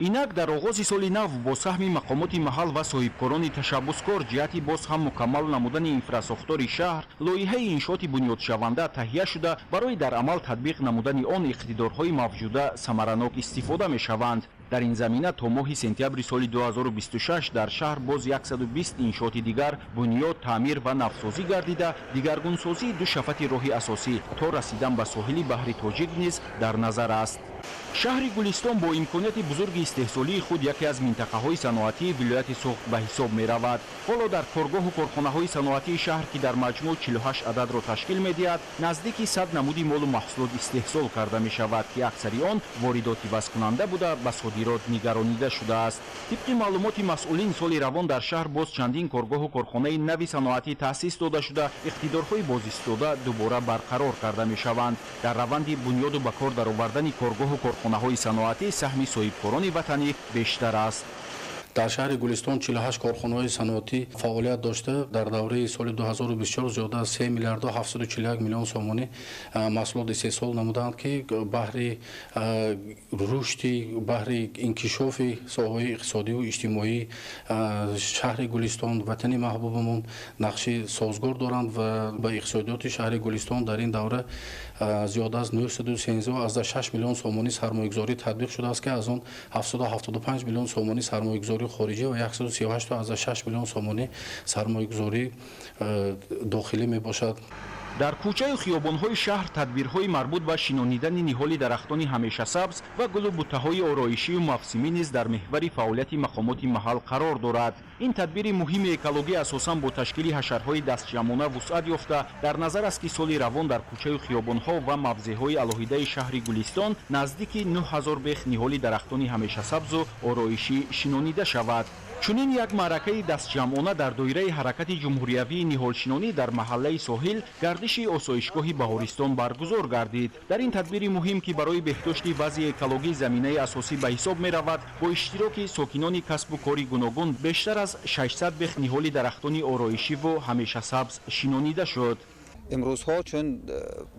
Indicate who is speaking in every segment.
Speaker 1: инак дар оғози соли нав бо саҳми мақомоти маҳал ва соҳибкорони ташаббускор ҷиҳати боз ҳам мукаммал намудани инфраструктури шаҳр лоиҳаи иншооти бунёдшаванда таҳия шуда барои дар амал татбиқ намудани он иқтидорҳои мавҷуда самаранок истифода мешаванд. дар ин замина то моҳи сентябри соли 2026 дар шаҳр боз 120 иншооти дигар бунёд таъмир ва навсозӣ гардида дигаргунсозии ду шафати роҳи асосӣ то расидан ба соҳили баҳри тоҷик низ дар назар аст. шаҳри гулистон бо имконияти бузурги истеҳсолии худ яке аз минтақаҳои саноатии вилояти Соғд ба ҳисоб меравад. ҳоло дар коргоҳу корхонаҳои саноатии шаҳр ки дар маҷмӯъ 48 ададро ташкил медиҳад, наздики 100 намуди молу маҳсулот истеҳсол карда мешавад ки аксари он воридоти вазкунанда буда ба содирот нигаронида шудааст. тибқи маълумоти масъулин соли равон дар шаҳр боз чандин коргоҳу корхонаи нави саноатӣ таъсис дода шуда иқтидорҳои бозистода дубора барқарор карда мешаванд. дар раванди бунёду ба кор даровардани коргоҳу корхонаҳои саноатӣ саҳми соҳибкорони ватанӣ бештар аст.
Speaker 2: дар шаҳри гулистон 48 корхонаҳои саноатӣ фаъолият дошта дар давраи соли 2024 зиёда аз 3 миллиарду 741 миллион сомонӣ маҳсулот истеҳсол намуданд ки баҳри рушди баҳри инкишофи соҳаҳои иқтисодиву иҷтимоӣ шаҳри гулистон ватани маҳбубамон нақши созгор доранд ва ба иқтисодиёти шаҳри гулистон дар ин давра зиёда аз 913 миллион сомонӣ сармоягузорӣ татбиқ шудааст ки аз он 775 миллион сомонӣ сармоягузорӣ хориҷӣ ва 138 миллион сомонӣ сармоягузорӣ дохилӣ мебошад.
Speaker 1: дар кӯчаю хиёбонҳои шаҳр тадбирҳои марбут ба шинонидани ниҳоли дарахтони ҳамешасабз ва гулу буттаҳои ороишию мавсимӣ низ дар меҳвари фаъолияти мақомоти маҳал қарор дорад. ин тадбири муҳими экологӣ асосан бо ташкили ҳашарҳои дастҷамона вусъат ёфта дар назар аст ки соли равон дар кӯчаю хиёбонҳо ва мавзеъҳои алоҳидаи шаҳри гулистон наздики 9000 бех ниҳоли дарахтони ҳамешасабзу ороишӣ шинонида шавад. чунин як маъракаи дастҷамъона дар доираи ҳаракати ҷумҳуриявии ниҳолшинонӣ дар маҳаллаи соҳил гардиши осоишгоҳи баҳористон баргузор гардид. дар ин тадбири муҳим ки барои беҳдошти вазъи экологӣ заминаи асосӣ ба ҳисоб меравад, бо иштироки сокинони касбу кори гуногун бештар аз 600 бех ниҳоли дарахтони ороишиву ҳамешасабз шинонида шуд.
Speaker 3: имрӯзҳо чун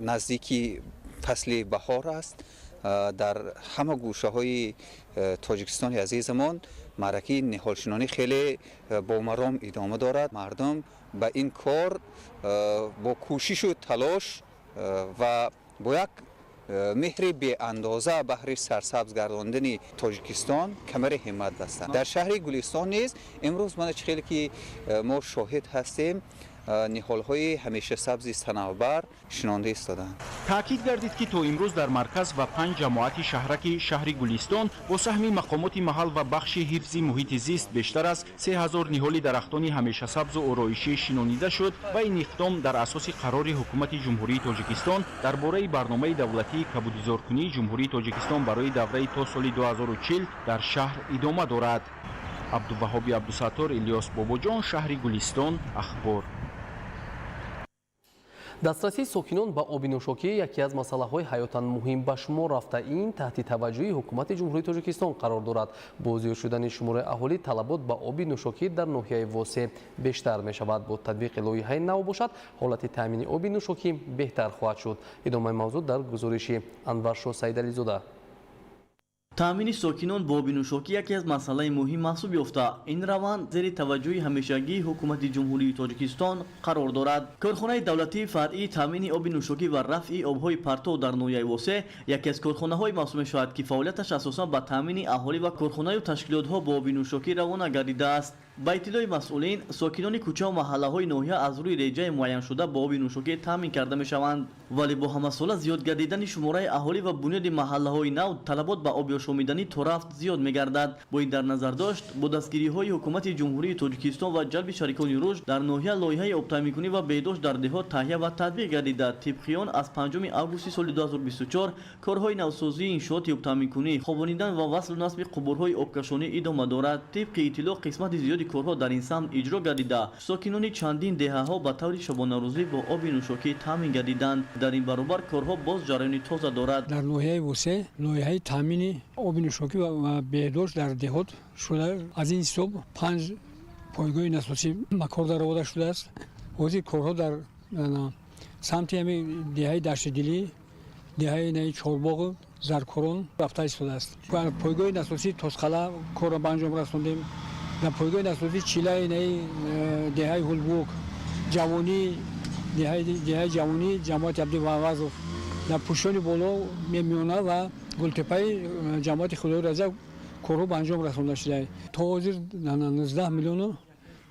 Speaker 3: наздики фасли баҳор аст, дар ҳама гӯшаҳои тоҷикистони азизамон маъракаи ниҳолшинонӣ хеле бомаром идома дорад. мардум ба ин кор бо кӯшишу талош ва бо як меҳри беандоза баҳри сарсабз гардондани тоҷикистон камари ҳиммат бастанд. дар шаҳри гулистон низ имрӯз мана чӣ хеле ки мо шоҳид ҳастем ниҳолҳои ҳамешасабзи санавбар шинонда истоданд.
Speaker 1: таъкид гардид ки то имрӯз дар марказ ва 5 ҷамоати шаҳраки шаҳри гулистон бо саҳми мақомоти маҳал ва бахши ҳифзи муҳити зист бештар аз 3000 ниҳоли дарахтони ҳамешасабзу ороишӣ шинонида шуд ва ин иқдом дар асоси қарори ҳукумати ҷумҳурии тоҷикистон дар бораи барномаи давлатии кабудизоркунии ҷумҳурии тоҷикистон барои давраи то соли 2040 дар шаҳр идома дорад. абдуваҳоби абдусаттор, Илёс Бобоҷон, шаҳри гулистон, ахбор.
Speaker 4: дастрасии сокинон ба оби нӯшокӣ яке аз масъалаҳои ҳаётан муҳим ба шумор рафта, ин таҳти таваҷҷӯҳи ҳукумати ҷумҳурии тоҷикистон қарор дорад. бо зиёд шудани шумори аҳолӣ талабот ба оби нӯшокӣ дар ноҳияи восеъ бештар мешавад. бо татбиқи лоиҳаи нав бошад ҳолати таъмини оби нӯшокӣ беҳтар хоҳад шуд. идомаи мавзӯъ дар гузориши Анваршоҳ Саидализода.
Speaker 5: таъмини сокинон бо оби нӯшокӣ яке аз масъалаи муҳим маҳсуб ёфта. ин раванд зери таваҷҷӯҳи ҳамешагии ҳукумати ҷумҳурии тоҷикистон қарор дорад. корхонаи давлатии фаръии таъмини оби нӯшокӣ ва рафъи обҳои партов дар ноҳияи восеъ яке аз корхонаҳое маҳсуб мешавад ки фаъолияташ асосан ба таъмини аҳолӣ ва корхонаю ташкилотҳо бо оби нӯшокӣ равона гардидааст. ба иттилои масъулин, сокинони кӯчаву маҳаллаҳои ноҳия аз рӯи реҷаи муайяншуда бо оби нӯшокӣ таъмин карда мешаванд, вале бо ҳамасола зиёд гардидани шумораи аҳолӣ ва бунёди маҳаллаҳои нав талабот ба оби ошомидани то рафт зиёд мегардад. бо ин дар назар дошт, бо дастгириҳои ҳукумати ҷумҳурии тоҷикистон ва ҷалби шарикони рушд дар ноҳия лоиҳаи обтаъминкунӣ ва беҳдошт дар деҳот таҳия ва татбиқ гардида. тибқи он аз 5 августи соли 2024 корҳои навсозии иншооти обтаъминкунӣ, хобонидан ва васлу насби қубурҳои обкашонӣ идома дорад. тибқи иттилоъ қисмати зиёди корҳо дар ин самт иҷро гардида, сокинони чандин деҳаҳо ба таври шабонарӯзӣ бо оби нӯшокӣ таъмин гардиданд. дар ин баробар корҳо боз ҷараёни тоза дорад.
Speaker 6: дар ноҳияи восеъ лоиҳаи таъмини оби нӯшокӣ ва беҳдошт дар деҳот шуда аз ин ҳисоб 5 пойгоҳи насосӣ ба кор дароварда шудааст. ҳозир корҳо дар самти ҳамин деҳаи даштидилӣ, деҳаи наи Чорбоғ, заркорон рафта истодааст. Пойгоҳи насосии Тосқала корро ба анҷом расондем. Дар пойгоҳи насосии Чилаи деҳаи Ҳулбук, ҷавонӣ деҳаи ҷавонӣ ҷамоати Абди Вағазов, дар пӯшони боло Мемиёна ва Гултепаи ҷамоати Худои Разак корҳо ба анҷом расонда шудааст. То ҳозир 19 миллиону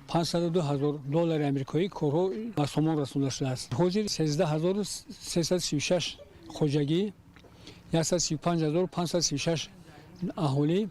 Speaker 6: 502 ҳазор доллари амрикоӣ корҳо ба сомон расонда шудааст. Ҳозир 13 336 хоҷагӣ, 135 536 аҳолӣ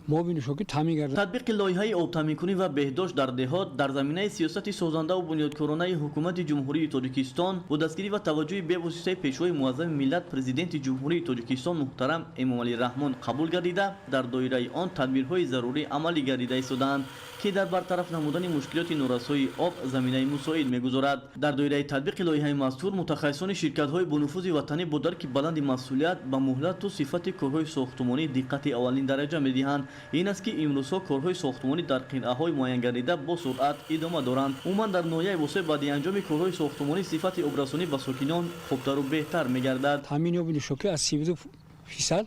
Speaker 6: бо оби нӯшокӣ таъмин гардид.
Speaker 5: татбиқи лоиҳаи обтаъминкунӣ ва беҳдошт дар деҳот дар заминаи сиёсати созандаву бунёдкоронаи ҳукумати ҷумҳурии Тоҷикистон бо дастгирӣ ва таваҷҷӯҳи бевоситаи пешвои муаззами миллат президенти ҷумҳурии Тоҷикистон муҳтарам Эмомалӣ Раҳмон қабул гардида дар доираи он тадбирҳои зарурӣ амалӣ гардида истодаанд ки дар бартараф намудани мушкилоти норасоии об заминаи мусоид мегузорад. Дар доираи татбиқи лоиҳаи мазкур мутахассисони ширкатҳои бонуфузи ватанӣ бо дарки баланди масъулият ба муҳлату сифати корҳои сохтумонӣ диққати аввалин дараҷа медиҳанд. ин аст ки имрӯзҳо корҳои сохтумонӣ дар қилъаҳои муайян гардида бо суръат идома доранд. умуман дар ноҳияи восеб баъди анҷоми корҳои сохтумонӣ сифати обрасонӣ ба сокинон хубтару беҳтар мегардад.
Speaker 6: таъмини оби нӯшокӣ аз 32%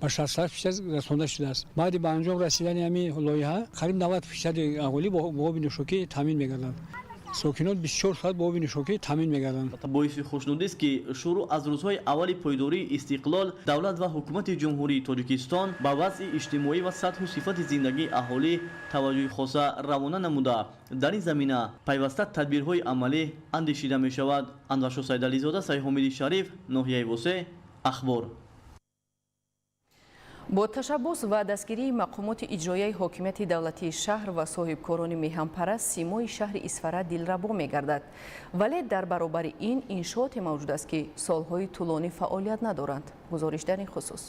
Speaker 6: ба 68% расонда шудааст. баъди ба анҷом расидани ҳамин лоиҳа қариб 90% аҳолӣ бо оби нӯшокӣ таъмин мегарданд. сокинон 24 соат бо оби нӯшокӣ таъмин мегарданд.
Speaker 5: боиси хушнудист ки шурӯъ аз рӯзҳои аввали пойдории истиқлол давлат ва ҳукумати ҷумҳурии Тоҷикистон ба вазъи иҷтимоӣ ва сатҳу сифати зиндагии аҳолӣ таваҷҷӯҳи хоса равона намуда дар ин замина пайваста тадбирҳои амалӣ андешида мешавад. Анваршоҳ Сайдализода, Сайҳомиди Шариф, ноҳияи Восе, Ахбор.
Speaker 7: бо ташаббус ва дастгирии мақомоти иҷроияи ҳокимияти давлатии шаҳр ва соҳибкорони меҳанпараст симои шаҳри Исфара дилрабо мегардад. вале дар баробари ин иншооте мавҷуд аст ки солҳои тӯлонӣ фаъолият надоранд. гузориш дар ин хусус.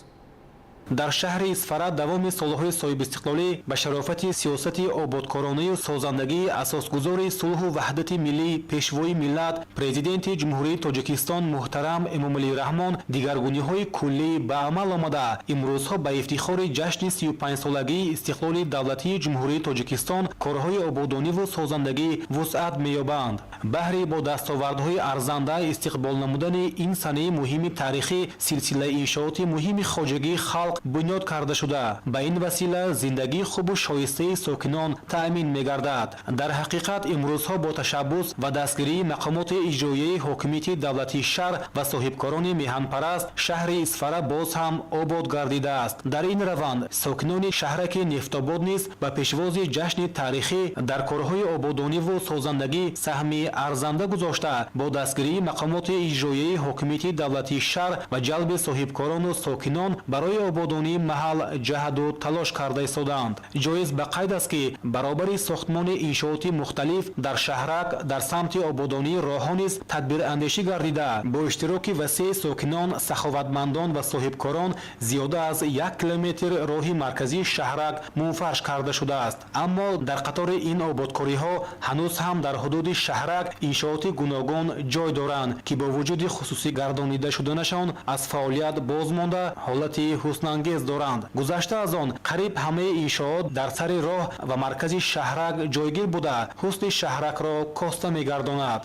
Speaker 8: дар шаҳри Исфара давоми солҳои соҳибистиқлолӣ ба шарофати сиёсати ободкоронаю созандагии асосгузори сулҳу ваҳдати миллии пешвои миллат президенти ҷумҳурии Тоҷикистон муҳтарам Эмомалӣ Раҳмон дигаргуниҳои куллӣ ба амал омада имрӯзҳо ба ифтихори ҷашни 35-солагии истиқлоли давлатии ҷумҳурии Тоҷикистон корҳои ободониву созандагӣ вусъат меёбанд. баҳри бо дастовардҳои арзанда истиқбол намудани ин санаи муҳими таърихӣ силсилаи иншооти муҳими хоҷагии халқ бунёд карда шуда ба ин васила зиндагии хубу шоистаи сокинон таъмин мегардад. дар ҳақиқат имрӯзҳо бо ташаббус ва дастгирии мақомоти иҷроияи ҳокимияти давлатии шаҳр ва соҳибкорони меҳанпараст шаҳри Исфара боз ҳам обод гардидааст. дар ин раванд сокинони шаҳраки Нефтобод низ ба пешвози ҷашни таърихӣ дар корҳои ободониву созандагӣ саҳми арзанда гузошта бо дастгирии мақомоти иҷроияи ҳокимияти давлатии шаҳр ва ҷалби соҳибкорону сокинон барои ободонии маҳал ҷаҳду талош карда истоданд. ҷоиз ба қайд аст ки баробари сохтмони иншооти мухталиф дар шаҳрак дар самти ободонии роҳҳо низ тадбирандешӣ гардида бо иштироки васеъи сокинон саховатмандон ва соҳибкорон зиёда аз 1 километр роҳи марказии шаҳрак мунфарш карда шудааст. аммо дар қатори ин ободкориҳо ҳанӯз ҳам дар ҳудуди шаҳрак иншооти гуногун ҷой доранд ки бо вуҷуди хусусӣ гардонида шуданашон аз фаъолият боз монда ҳолати ҳуснангез доранд. гузашта аз он қариб ҳамаи иншоот дар сари роҳ ва маркази шаҳрак ҷойгир буда ҳусни шаҳракро коста мегардонад.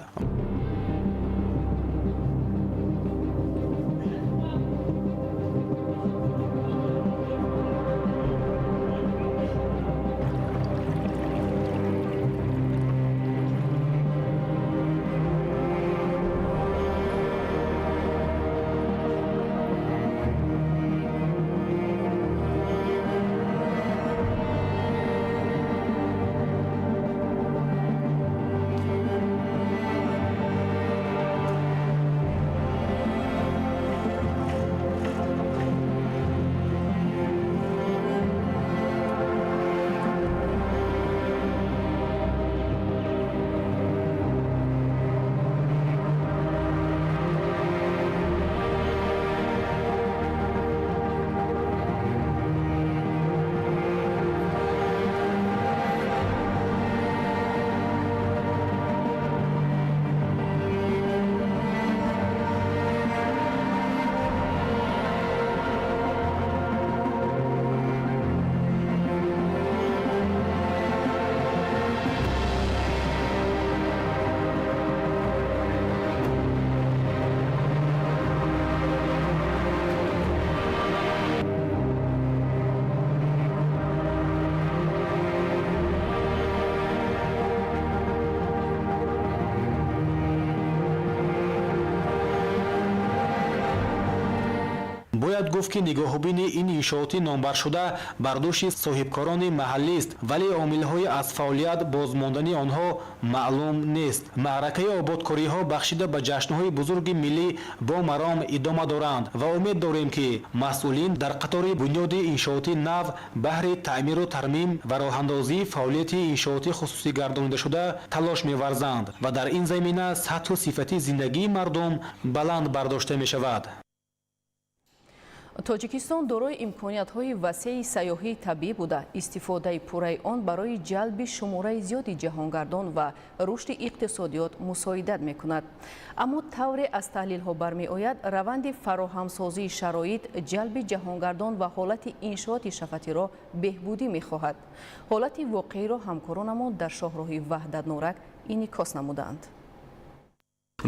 Speaker 8: бояд гуфт ки нигоҳубини ин иншооти номбаршуда бар дӯши соҳибкорони маҳаллист, вале омилҳои аз фаъолият бозмондани онҳо маълум нест. маъракаи ободкориҳо бахшида ба ҷашнҳои бузурги миллӣ бо маром идома доранд ва умед дорем ки масъулин дар қатори бунёди иншооти нав баҳри таъмиру тармим ва роҳандозии фаъолияти иншооти хусусӣ гардонидашуда талош меварзанд ва дар ин замина сатҳу сифати зиндагии мардум баланд бардошта мешавад.
Speaker 7: тоҷикистон дорои имкониятҳои васеъи сайёҳии табиӣ буда, истифодаи пурраи он барои ҷалби шумораи зиёди ҷаҳонгардон ва рушди иқтисодиёт мусоидат мекунад. аммо тавре аз таҳлилҳо бармеояд, раванди фароҳамсозии шароит, ҷалби ҷаҳонгардон ва ҳолати иншооти шафатиро беҳбудӣ мехоҳад. ҳолати воқеиро ҳамкоронамон дар шоҳроҳи Ваҳдат Норак инъикос намуданд.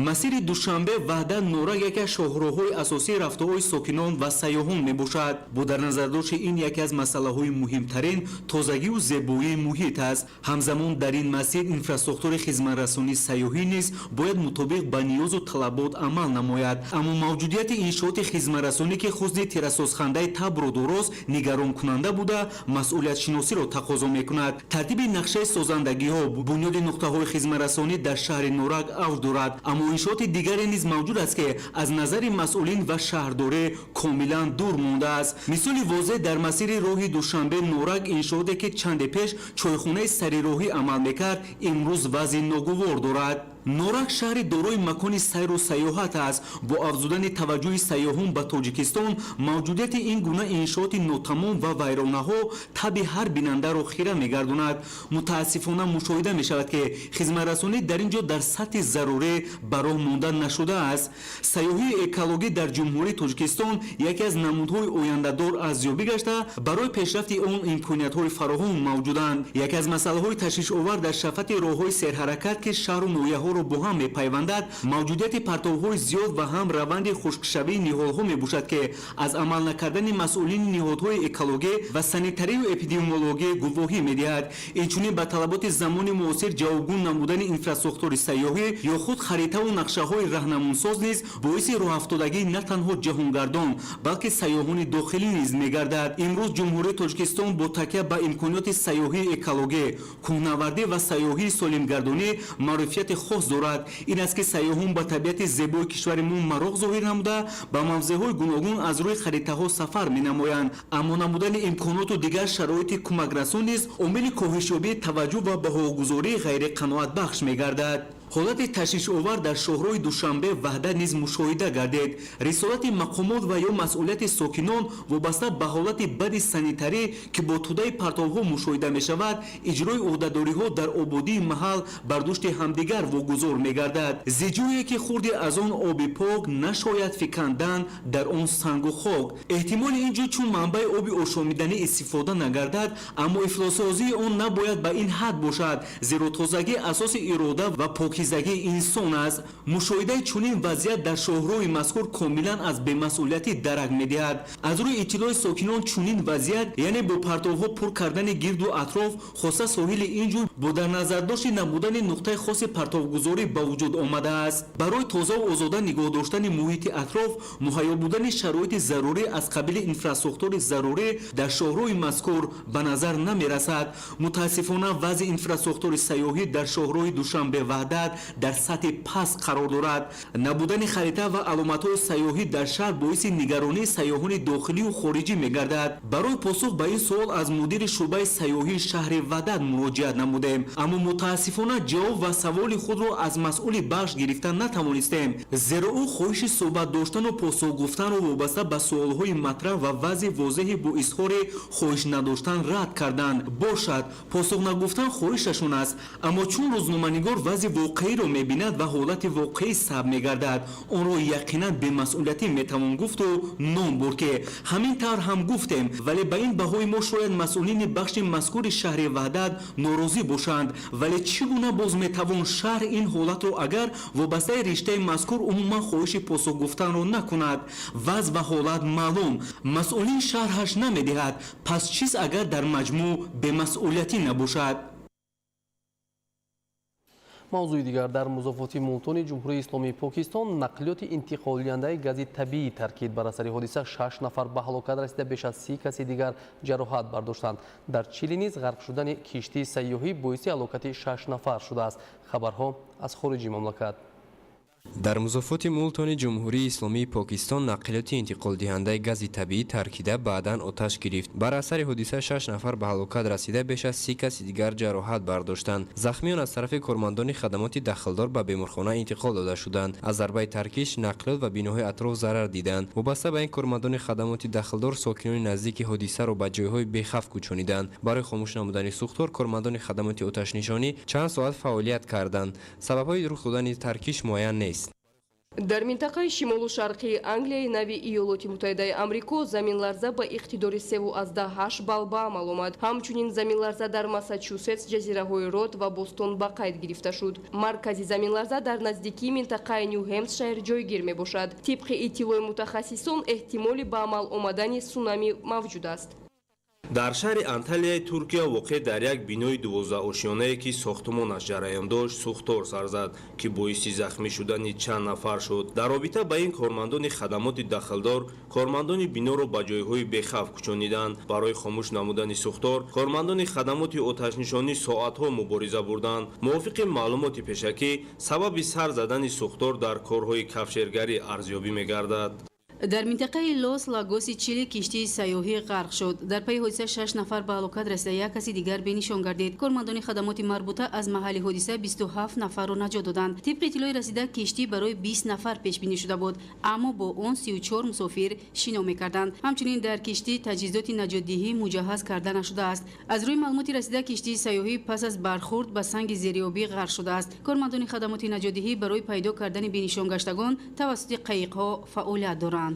Speaker 9: масири душанбе Ваҳдат Норак яке аз шоҳроҳҳои асосии рафтуҳои сокинон ва сайёҳон мебошад. бо дар назардошти ин яке аз масъалаҳои муҳимтарин тозагию зебоии муҳит аст. ҳамзамон дар ин масир инфраструктураи хизматрасонии сайёҳӣ низ бояд мутобиқ ба ниёзу талабот амал намояд. аммо мавҷудияти иншооти хизматрасонӣ ки хузди тирасозхандаи табро дорост нигаронкунанда буда масъулиятшиносиро тақозо мекунад. тартиби нақшаи созандагиҳо бунёди нуқтаҳои хизматрасонӣ дар шаҳри Норак авҷ дорад. аммо иншооти дигаре низ мавҷуд аст ки аз назари масъулин ва шаҳрдорӣ комилан дур мондааст. мисоли возеҳ дар масири роҳи душанбе Норак иншооте ки чанде пеш чойхонаи сарироҳӣ амал мекард имрӯз вазъи ногувор дорад. Норак шаҳри дорои макони сайру сайёҳат аст. бо афзудани таваҷҷӯҳи сайёҳон ба Тоҷикистон мавҷудияти ин гуна иншооти нотамом ва вайронаҳо таби ҳар бинандаро хира мегардонад. мутаассифона мушоҳида мешавад ки хизматрасонӣ дар ин ҷо дар сатҳи зарурӣ ба роҳ монда нашудааст. сайёҳии экологӣ дар ҷумҳурии Тоҷикистон яке аз намудҳои ояндадор арзёбӣ гашта барои пешрафти он имкониятҳои фароҳон мавҷуданд. яке аз масъалаҳои ташвишовар дар шафати роҳҳои серҳаракат ки шаҳру ноҳияҳо бо ҳам мепайвандад мавҷудияти партовҳои зиёд ва ҳам раванди хушкшавии ниҳолҳо мебошад ки аз амал накардани масъулини ниҳодҳои экологӣ ва санитарию эпидемиологӣ гувоҳӣ медиҳад. инчунин ба талаботи замони муосир ҷавобгӯ намудани инфраструктураи сайёҳӣ ё худ харитаву нақшаҳои раҳнамунсоз низ боиси роҳафтодагии на танҳо ҷаҳонгардон балки сайёҳони дохилӣ низ мегардад. имрӯз ҷумҳурии Тоҷикистон бо такя ба имкониёти сайёҳии экологӣ, кӯҳнавардӣ ва сайёҳии солимгардонӣ маъруфияти хос дорад. ин аст ки сайёҳон ба табиати зебои кишвари мо мароғ зоҳир намуда ба мавзеъҳои гуногун аз рӯи харитаҳо сафар менамоянд. аммо намудани имконоту дигар шароити кӯмакрасон низ омили коҳишёбии таваҷҷӯҳ ва баҳогузории ғайриқаноатбахш мегардад. ҳолати ташвишовар дар шоҳрои душанбе Ваҳдат низ мушоҳида гардид. рисолати мақомот ва ё масъулияти сокинон вобаста ба ҳолати бади санитарӣ ки бо тӯдаи партовҳо мушоҳида мешавад иҷрои ӯҳдадориҳо дар ободии маҳал бар душти ҳамдигар вогузор мегардад. зиҷӯе ки хурде аз он оби пок нашояд фикандан дар он сангу хок. эҳтимоли ин ҷо чун манбаи оби ошомиданӣ истифода нагардад, аммо ифлоссозии он набояд ба ин ҳад бошад, зеро тозагӣ асоси ирода ва покизагии инсон аст. мушоҳидаи чунин вазъият дар шоҳрои мазкур комилан аз бемасъулиятӣ дарак медиҳад. аз рӯи иттилои сокинон чунин вазъият яъне бо партовҳо пур кардани гирду атроф хоса соҳили ин ҷо бо дар назардошти намудани нуқтаи хоси партовгузорӣ ба вуҷуд омадааст. барои тозаву озода нигоҳ доштани муҳити атроф муҳайё будани шароити зарурӣ аз қабили инфраструктураи зарурӣ дар шоҳрои мазкур ба назар намерасад. мутаассифона вазъи инфраструктураи сайёҳӣ дар шоҳрои душанбе Ваҳдат дар сатҳи паст қарор дорад. набудани харита ва аломатҳои сайёҳӣ дар шаҳр боиси нигаронии сайёҳони дохилию хориҷӣ мегардад. барои посух ба ин суол аз мудири шуъбаи сайёҳии шаҳри Ваҳдат муроҷиат намудем, аммо мутаассифона ҷавоб ва саволи худро аз масъули бахш гирифта натавонистем, зеро ӯ хоҳиши суҳбат доштану посух гуфтанро вобаста ба суолҳои матраҳ ва вазъи возеҳи бо изҳори хоҳиш надоштан рад карданд. бошад посух нагуфтан хоҳишашон аст, аммо чун рӯзноманигор вазъи воқеиро мебинад ва ҳолати воқеӣ сабт мегардад, онро яқинан бемасъулиятӣ метавон гуфту ном бурд ки ҳамин тавр ҳам гуфтем, вале ба ин баҳои мо шояд масъулини бахши мазкури шаҳри Ваҳдат норозӣ бошанд, вале чӣ гуна боз метавон шаҳр ин ҳолатро агар вобастаи риштаи мазкур умуман хоҳиши посух гуфтанро накунад? вазъ ва ҳолат маълум, масъулин шарҳаш намедиҳад, пас чиз агар дар маҷмӯъ бемасъулиятӣ набошад?
Speaker 4: мавзӯи дигар дар музофоти мултони ҷумҳурии исломии покистон нақлиёти интиқолияндаи гази табиӣ таркид. Бар асари ҳодиса 6 нафар ба ҳалокат расида, беш аз 30 каси дигар ҷароҳат бардоштанд. дар Чили низ ғарқ шудани киштии сайёҳӣ боиси ҳалокати 6 нафар шудааст. хабарҳо аз хориҷи мамлакат.
Speaker 10: дар музофоти мултони ҷумҳурии исломии покистон нақлиёти интиқолдиҳандаи гази табиӣ таркида баъдан оташ гирифт. бар асари ҳодиса 6 нафар ба ҳалокат расида, беш аз 30 каси дигар ҷароҳат бардоштанд. захмиён аз тарафи кормандони хадамоти дахлдор ба беморхона интиқол дода шуданд. аз зарбаи таркиш нақлиёт ва биноҳои атроф зарар диданд. вобаста ба ин кормандони хадамоти дахлдор сокинони наздики ҳодисаро ба ҷойҳои бехавф кӯчониданд. барои хомӯш намудани сӯхтор кормандони хадамоти оташнишонӣ чанд соат фаъолият карданд. сабабҳои рух додани таркиш муайян нест.
Speaker 11: дар минтақаи шимолу шарқии Англияи нави Иёлоти Муттаҳидаи Амрико заминларза ба иқтидори 3,8 балл ба амал омад. ҳамчунин заминларза дар Массачусетс, ҷазираҳои Род ва Бостон ба қайд гирифта шуд. маркази заминларза дар наздикии минтақаи Нью-Ҳемпшир ҷойгир мебошад. тибқи иттилои мутахассисон эҳтимоли ба амал омадани сунами мавҷуд аст.
Speaker 12: дар шаҳри Анталияи Туркия воқеъ дар як бинои 12-ошёнае ки сохтмонаш ҷараён дошт сӯхтор сар зад, ки боиси захмӣ шудани чанд нафар шуд. дар робита ба ин кормандони хадамоти дахлдор кормандони биноро ба ҷойҳои бехавф кӯчониданд. барои хомӯш намудани сӯхтор кормандони хадамоти оташнишонӣ соатҳо мубориза бурданд. мувофиқи маълумоти пешакӣ сабаби сар задани сӯхтор дар корҳои кафшергарӣ арзёбӣ мегардад.
Speaker 13: дар минтақаи Лос Лагоси Чили киштии сайёҳӣ ғарқ шуд. дар пайи ҳодиса 6 нафар ба ҳалокат расида, як каси дигар бенишон гардид. кормандони хадамоти марбута аз маҳалли ҳодиса 27 нафарро наҷот доданд. тибқи иттилои расида киштӣ барои 20 нафар пешбинӣ шуда буд, аммо бо он 34 мусофир шино мекарданд. ҳамчунин дар киштӣ таҷҳизоти наҷотдиҳӣ муҷаҳҳаз карда нашудааст. аз рӯи маълумоти расида киштии сайёҳӣ пас аз бархӯрд ба санги зериобӣ ғарқ шудааст. кормандони хадамоти наҷотдиҳӣ барои пайдо кардани бенишонгаштагон тавассути қайиқҳо фаъолият доранд.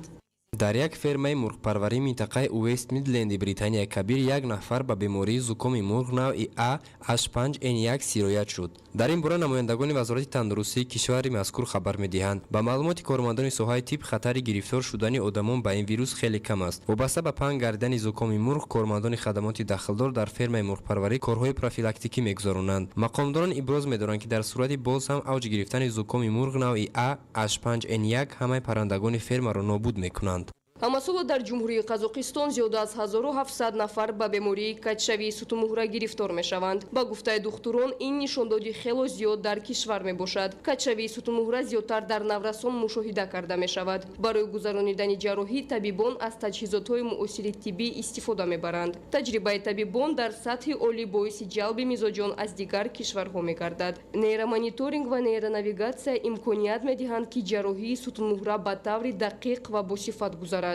Speaker 10: дар як фермаи мурғпарварии минтақаи Уэст Мидленди Британияи Кабир як нафар ба бемории зукоми мурғ навъи А H5N1 сироят шуд. дар ин бора намояндагони вазорати тандурустии кишвари мазкур хабар медиҳанд. ба маълумоти кормандони соҳаи тиб хатари гирифтор шудани одамон ба ин вирус хеле кам аст. вобаста ба паҳн гардидани зукоми мурғ кормандони хадамоти дахлдор дар фермаи мурғпарварӣ корҳои профилактикӣ мегузаронанд. мақомдорон иброз медоранд ки дар сурати боз ҳам авҷ гирифтани зукоми мурғ навъи А H5N1 ҳамаи паррандагони фермаро нобуд мекунанд.
Speaker 11: ҳамасола дар ҷумҳурии Қазоқистон зиёда аз 1700 нафар ба бемории качшавии сутумуҳра гирифтор мешаванд. ба гуфтаи духтурон ин нишондоди хело зиёд дар кишвар мебошад. качшавии сутумуҳра зиёдтар дар наврасон мушоҳида карда мешавад. барои гузаронидани ҷарроҳӣ табибон аз таҷҳизотҳои муосири тиббӣ истифода мебаранд. таҷрибаи табибон дар сатҳи олӣ боиси ҷалби мизоҷон аз дигар кишварҳо мегардад. нейромониторинг ва нейронавигатсия имконият медиҳанд ки ҷарроҳии сутумуҳра ба таври дақиқ ва босифат гузарад.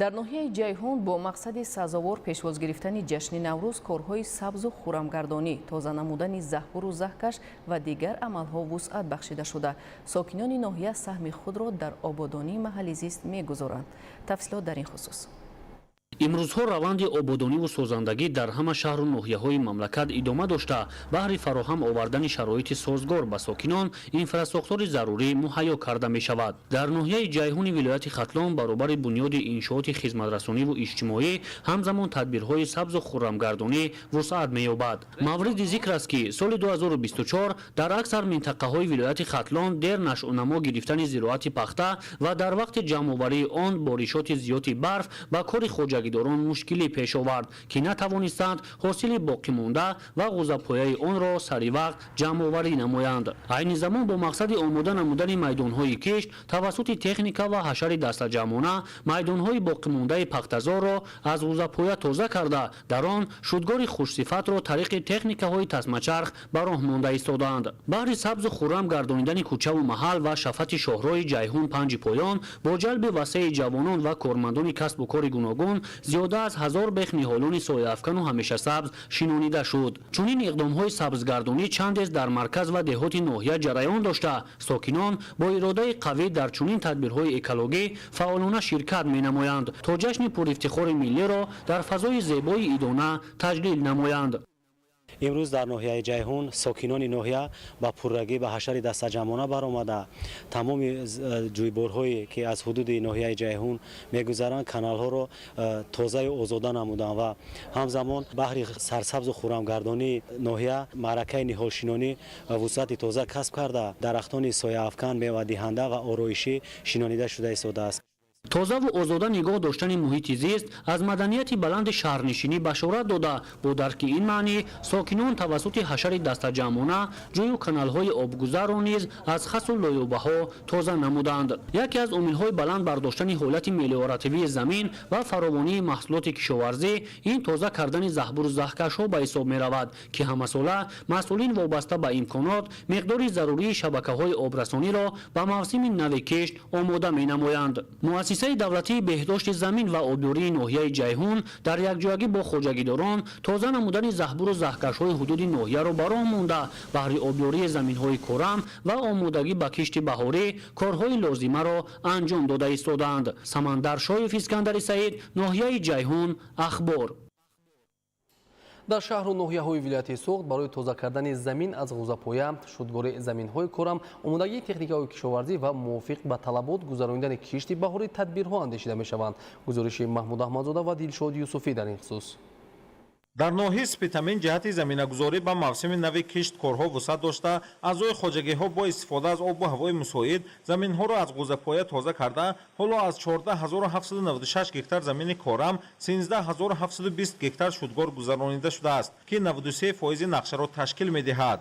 Speaker 7: дар ноҳияи ҷайҳун бо мақсади сазовор пешвоз гирифтани ҷашни наврӯз корҳои сабзу хӯрамгардонӣ, тоза намудани заҳбуру заҳкаш ва дигар амалҳо вусъат бахшида шуда сокинони ноҳия саҳми худро дар ободонии маҳаллизист мегузоранд. тафсилот дар ин хусус.
Speaker 14: имрӯзҳо раванди ободониву созандагӣ дар ҳама шаҳру ноҳияҳои мамлакат идома дошта, баҳри фароҳам овардани шароити созгор ба сокинон инфраструктури зарурӣ муҳайё карда мешавад. дар ноҳияи ҷайҳуни вилояти Хатлон баробари бунёди иншооти хизматрасониву иҷтимоӣ ҳамзамон тадбирҳои сабзу хӯрамгардонӣ вусъат меёбад. мавриди зикр аст ки соли 2024 дар аксар минтақаҳои вилояти Хатлон дер нашъунамо гирифтани зироати пахта ва дар вақти ҷамъоварии он боришоти зиёди барф ба кори хоҷагидорон мушкилӣ пеш овард, ки натавонистанд ҳосили боқимонда ва ғӯзапояи онро саривақт ҷамъоварӣ намоянд. айни замон бо мақсади омода намудани майдонҳои кишт тавассути техника ва ҳашари дастаҷамъона майдонҳои боқимондаи пахтазорро аз ғӯзапоя тоза карда, дар он шудгори хушсифатро тариқи техникаҳои тасмачарх ба роҳ монда истоданд. баҳри сабзу хӯрам гардонидани кӯчаву маҳал ва шафати шоҳроҳи ҷайҳун панҷи поён бо ҷалби васеъи ҷавонон ва кормандони касбу кори гуногун зиёда аз 1000 бех ниҳолони сояафкану ҳамешасабз шинонида шуд. чунин иқдомҳои сабзгардонӣ чандез дар марказ ва деҳоти ноҳия ҷараён дошта, сокинон бо иродаи қавӣ дар чунин тадбирҳои экологӣ фаъолона ширкат менамоянд, то ҷашни пурифтихори миллиро дар фазои зебои идона таҷлил намоянд.
Speaker 15: امروز در ناحیه جیهون ساکنان ناحیه با پررگی به حشر دستجمعانه برآمده تمام جویبارهایی که از حدود ناحیه جیهون میگذرند کانال ها را تازه و آزاده نمودند و همزمان بحر سرسبز و خرمگردانی ناحیه معرکه نهالشینانی وسعت تازه کسب کرده درختان سایه افکن میوه دهنده و آرایشی شینانیده شده ایستاده است.
Speaker 14: تازه و آزاده نگاه داشتن محیط زیست از مدنیت بلند شهرنشینی بشارت داده با درک این معنی ساکنان توسط حشر دستجمعانه جوی و کانال‌های آبگذر را نیز از خس و لایه‌بها تازه نمودند. یکی از امیدهای بلند برداشتن حالت ملیوراتیوی زمین و فراوانی محصولات کشاورزی این تازه کردن زهبور و زهکش‌ها به حساب می‌رود که همساله مسئولین وابسته به امکانات مقدار ضروری شبکه‌های آبرسانی را به موسم نو کشت آماده می‌نمایند. مؤسسه دولتی بهداشت زمین و آبیاری ناحیه جیهون در یکجایی با خواجگیداران تازه نمودن زهبور و زهکش‌های حدود ناحیه را براه مانده بهر آبیاری زمین‌های کرم و آمادگی به کشت بهاری کارهای لازمه را انجام داده ایستادند. سمندر شایف اسکندری سعید، ناحیه جیهون، اخبار.
Speaker 4: در شهر و ناحیه‌های ولایت سوخت برای تازه کردن زمین از غوزه‌پایه، شودگاری زمین‌های کرم، آمادگی تکنیک‌های کشاورزی و موافق به طلبات گذراندن کشت بهاری تدبیرها اندیشیده می‌شوند. گزارش محمود احمدزاده و دلشاد یوسفی در این خصوص.
Speaker 1: در ناحیه سپیتامین جهت زمینه‌گذاری ба мавсими нави кишт корҳо вусъат дошта аъзои хоҷагиҳо бо истифода аз обу ҳавои мусоид заминҳоро аз ғӯзапоя тоза карда ҳоло аз 14796 гектар замини корам 13720 гектар шудгор гузаронида шудааст ки 93% нақшаро ташкил медиҳад.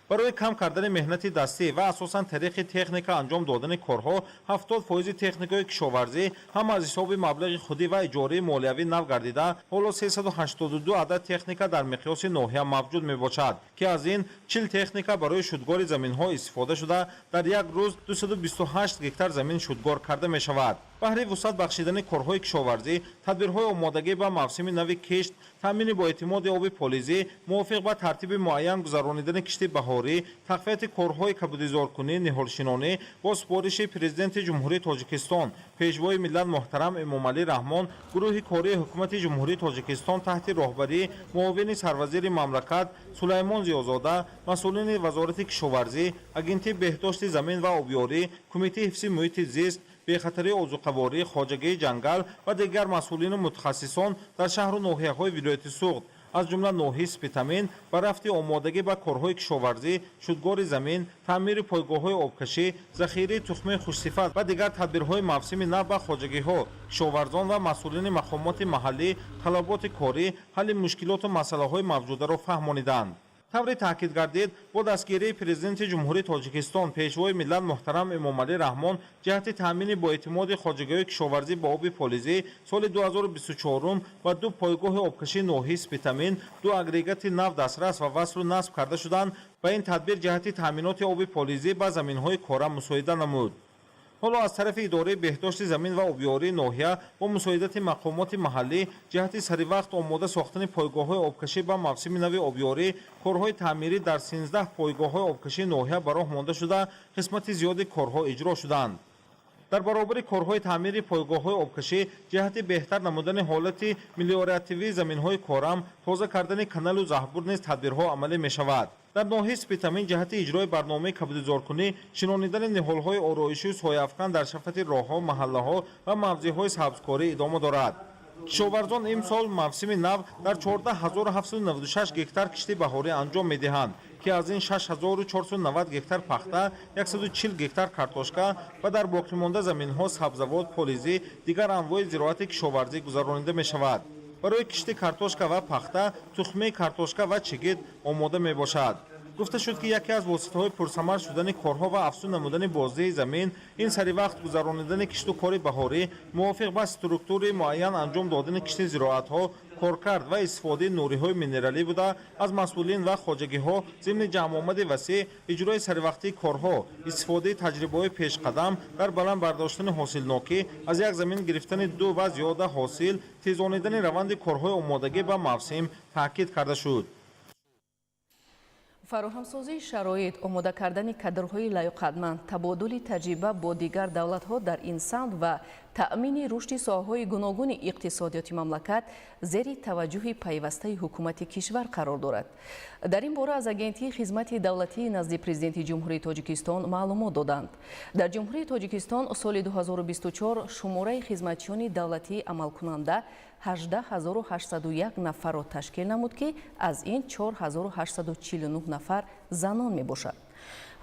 Speaker 1: برای کم کردن مهنت دستی و اساساً طریق تکنیک انجام دادن کارها 70% تکنیک‌های کشاورزی هم از حساب مبلغ خودی و اجاره مالیوی نو گردیده حالا 382 عدد تکنیک در مقیاس ناحیه موجود میباشد که از این 40 تکنیک برای شودگار زمین‌ها استفاده شده در یک روز 228 گکتار زمین شودگار کرده میشود. بهره وسعت بخشیدن کارهای کشاورزی، تدبیرهای آمادگی به موسم نو کشت، تامین با اعتماد آب پالیزی، موافق با ترتیب معین گذرانیدن کشت بهاری، تقویت کارهای کبودیزارکنی نهالشینانه با سپارش پرزیدنت جمهوری تاجیکستان، پیشوای ملت محترم امامعلی رحمان، گروه کاری حکومت جمهوری تاجیکستان تحت راهبری معاون سروزیر مملکت سلیمان زیازاده، مسئولین وزارت کشاورزی، اگنتی بهداشت زمین و آبیاری، کمیته حفظ محیط زیست، بخاطر اوزوقواری، خواجگی جنگل و دیگر مسئولین متخصصان در شهر و ناحیه‌های ولایت سوخت از جمله ناحیه سپیتامین با رفت آمادگی به کارهای کشاورزی، شودگار زمین، تعمیر پایگاه‌های آبکشی، ذخیره تخم خوش‌صفت و دیگر تدبیرهای موسمی نو به خواجگی‌ها، کشاورزان و مسئولین مقامات محلی طلبات کاری حل مشکلات و مسائل موجوده را فهمانیدند. طوری تاکید گردید با دستگیری پرزیدنت جمهوری تاجیکستان پیشوای ملت محترم امامعلی رحمان جهت تامین با اعتماد خواجگی‌های کشاورزی با آب پالیزی سال 2024 و 2 پایگاه آبکشی ناحیه سپیتامین 2 اگریگات نو دسترس و وصل و نصب کرده شدند و این تدبیر جهت تامینات آب پالیزی به زمین‌های کارم مساعده نمود. حالا از طرف اداره بهداشت زمین و آبیاری ناحیه با مساعدت مقامات محلی جهت سری وقت آماده ساختن پایگاه‌های آبکشی با موسم نو آبیاری کارهای تعمیری در 13 پایگاه‌های آبکشی ناحیه به راه مانده شده قسمت زیادی کارها اجرا شدند. در برابر کارهای تعمیر پایگاه‌های آبکشی جهت بهتر نمودن حالت ملیوراتیوی زمین‌های کارم تازه کردن کانال و زهبور نیز تدبیرها عملی می‌شود. در ناحیه سپیتامین جهت اجرای برنامه کبودیزارکنی شنانیدن نهال‌های آرایشی و سایه‌افکن در شفت راه‌ها، محله‌ها و موضع‌های سبزکاری ادامه دارد. کشاورزان امسال موسم نو در 14796 گکتار کشت بهاری انجام می‌دهند که از این 6490 گکتار پخته، 140 گکتار کارتوشکا و در باقی مانده زمین‌ها سبزوات، پالیزی، دیگر انواع زراعت کشاورزی گذرانیده می‌شود. برای کشت کارتوشکا و پخته، تخمه کارتوشکا و چگید آماده میباشد. گفته شد که یکی از واسطه‌های پرثمر شدن کارها و افزون نمودن بازده زمین این سری وقت گذرانیدن کشت و کار بهاری موافق با استرکتور معین انجام دادن کشت زراعت‌ها کارکرد و استفاده نوری‌های مینرالی بوده از مسئولین و خواجگی‌ها ضمن جمع آمد وسیع اجرای سروقتی کارها استفاده تجربه‌های پیشقدم در بلند برداشتن حاصلناکی از یک زمین گرفتن 2 و زیاده حاصل تیزانیدن روند کارهای آمادگی به موسم تاکید کرده شد.
Speaker 7: فراهمسازی شرایط، آماده کردن کادرهای لایق‌مند، تبادل تجربه با دیگر دولت‌ها در این سمت و таъмини рушди соҳаҳои гуногуни иқтисодиёти мамлакат зери таваҷҷӯҳи пайвастаи ҳукумати кишвар қарор дорад. дар ин бора аз агентии хизмати давлатии назди президенти ҷумҳурии Тоҷикистон маълумот доданд. дар ҷумҳурии Тоҷикистон соли 2024 шумораи хизматчиёни давлатии амалкунанда 18801 нафарро ташкил намуд ки аз ин 4849 нафар занон мебошад.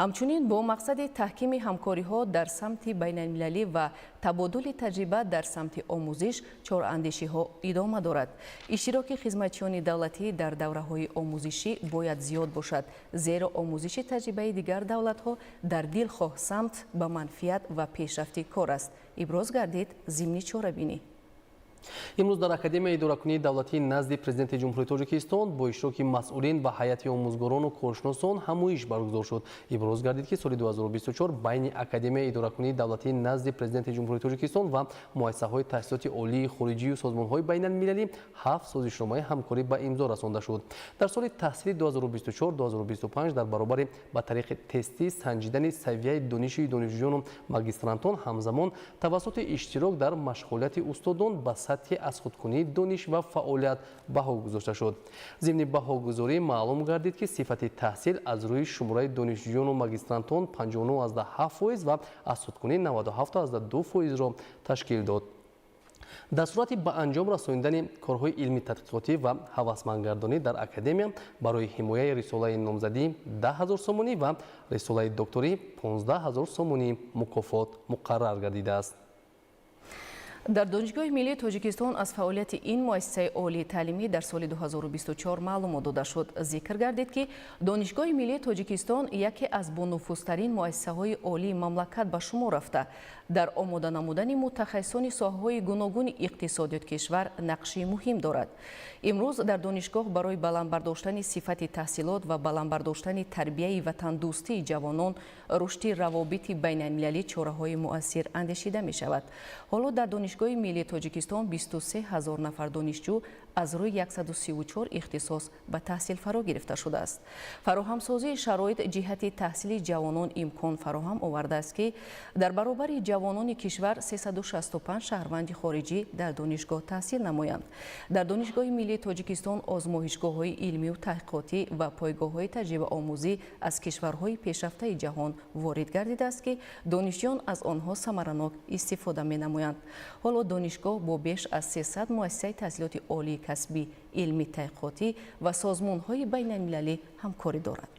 Speaker 7: ҳамчунин бо мақсади таҳкими ҳамкориҳо дар самти байналмилалӣ ва табодули таҷриба дар самти омӯзиш чораандешиҳо идома дорад. иштироки хизматчиёни давлатӣ дар давраҳои омӯзишӣ бояд зиёд бошад, зеро омӯзиши таҷрибаи дигар давлатҳо дар дилхоҳ самт ба манфиат ва пешрафти кор аст. иброз гардид зимни чорабинӣ.
Speaker 4: имрӯз дар академияи идоракунии давлатии назди президенти ҷумҳурии Тоҷикистон бо иштироки масъулин ва ҳайати омӯзгорону коршиносон ҳамоиш баргузор шуд. иброз гардид ки соли 2024 байни академияи идоракунии давлатии назди президенти ҷумҳурии Тоҷикистон ва муассисаҳои таҳсилоти олии хориҷию созмонҳои байналмилалӣ 7 созишномаи ҳамкорӣ ба имзо расонда шуд. дар соли таҳсилӣ 2024-2025 дар баробари ба тариқи тестӣ санҷидани савияи дониши донишҷӯёну магистрантон ҳамзамон тавассути иштирок дар машғулияти устодон ба сатҳи азхудкунии дониш ва фаъолият баҳо гузошта шуд. зимни баҳогузорӣ маълум гардид ки сифати таҳсил аз рӯи шумораи донишҷӯёну магистрантон 59,7% ва азхудкунӣ 97,2%-ро ташкил дод. дар сурати ба анҷом расонидани корҳои илмӣ тадқиқотӣ ва ҳавасмандгардонӣ дар академия барои ҳимояи рисолаи номзадӣ 10 000 сомонӣ ва рисолаи докторӣ 15 000 сомонӣ мукофот муқаррар гардидааст.
Speaker 7: дар Донишгоҳи миллии Тоҷикистон аз фаъолияти ин муассисаи олии таълимӣ дар соли 2024 маълумот дода шуд. зикр гардид ки Донишгоҳи миллии Тоҷикистон яке аз бонуфузтарин муассисаҳои олии мамлакат ба шумор рафта, дар омода намудани мутахассисони соҳаҳои гуногуни иқтисодиёти кишвар нақши муҳим дорад. имрӯз дар донишгоҳ барои баландбардоштани сифати таҳсилот ва баландбардоштани тарбияи ватандӯстии ҷавонон рушди равобити байналмилалӣ чораҳои муассир андешида мешавад. ҳоло дар Донишгоҳи миллии Тоҷикистон 23 000 нафар донишҷӯ аз рӯи 134 ихтисос ба таҳсил фаро гирифта шудааст. фароҳамсозии шароит ҷиҳати таҳсили ҷавонон имкон фароҳам овардааст ки дар баробари ҷавонони кишвар 365 шаҳрванди хориҷӣ дар донишгоҳ таҳсил намоянд. дар Донишгоҳи миллии Тоҷикистон озмоишгоҳҳои илмию таҳқиқотӣ ва пойгоҳҳои таҷрибаомӯзӣ аз кишварҳои пешрафтаи ҷаҳон ворид гардидааст ки донишҷӯён аз онҳо самаранок истифода менамоянд. ҳоло донишгоҳ бо беш аз 300 муассисаи таҳсилоти олии касбӣ, илмӣ таҳқиқотӣ ва созмонҳои байналмилалӣ ҳамкорӣ дорад.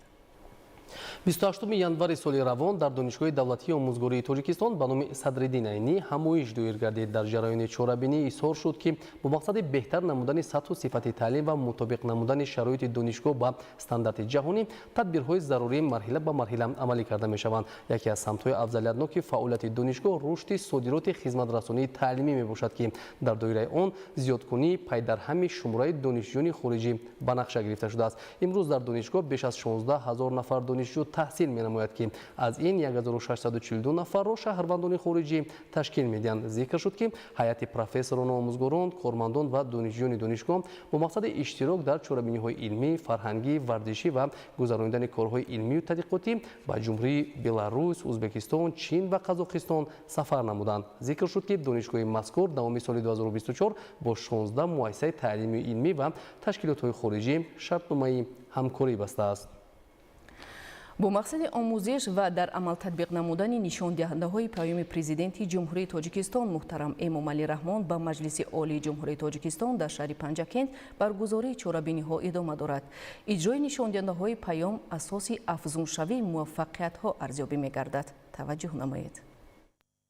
Speaker 4: 28 январи соли равон дар Донишгоҳи давлатии омӯзгории Тоҷикистон ба номи Садриддин Айнӣ ҳамоиш доир гардид. дар ҷараёни чорабинӣ изҳор шуд ки бо мақсади беҳтар намудани сатҳу сифати таълим ва мутобиқ намудани шароити донишгоҳ ба стандарти ҷаҳонӣ тадбирҳои зарурӣ марҳила ба марҳила амалӣ карда мешаванд. яке аз самтҳои афзалиятноки фаъолияти донишгоҳ рушди содироти хизматрасонии таълимӣ мебошад ки дар доираи он зиёдкунии пайдарҳами шумораи донишҷӯёни хориҷӣ ба нақша гирифта шудааст. имрӯз дар донишгоҳ беш аз 16 000 нафар донишҷӯ таҳсил менамояд ки аз ин 1642 нафарро шаҳрвандони хориҷӣ ташкил медиҳанд. зикр шуд ки ҳайати профессорону омӯзгорон, кормандон ва донишҷӯёни донишгоҳ бо мақсади иштирок дар чорабиниҳои илмӣ, фарҳангӣ, варзишӣ ва гузарондани корҳои илмию тадқиқотӣ ба ҷумҳурии Беларус, Ӯзбекистон, Чин ва Қазоқистон сафар намуданд. зикр шуд ки донишгоҳи мазкур давоми соли 2024 бо 16 муассисаи таълимию илмӣ ва ташкилотҳои хориҷӣ шартномаи ҳамкорӣ бастааст.
Speaker 7: бо мақсади омӯзиш ва дар амал татбиқ намудани нишондиҳандаҳои паёми президенти ҷумҳурии Тоҷикистон муҳтарам Эмомалӣ Раҳмон ба Маҷлиси олии ҷумҳурии Тоҷикистон дар шаҳри Панҷакент баргузории чорабиниҳо идома дорад. иҷрои нишондиҳандаҳои паём асоси афзуншавии муваффақиятҳо арзёбӣ мегардад. таваҷҷӯҳ намоед.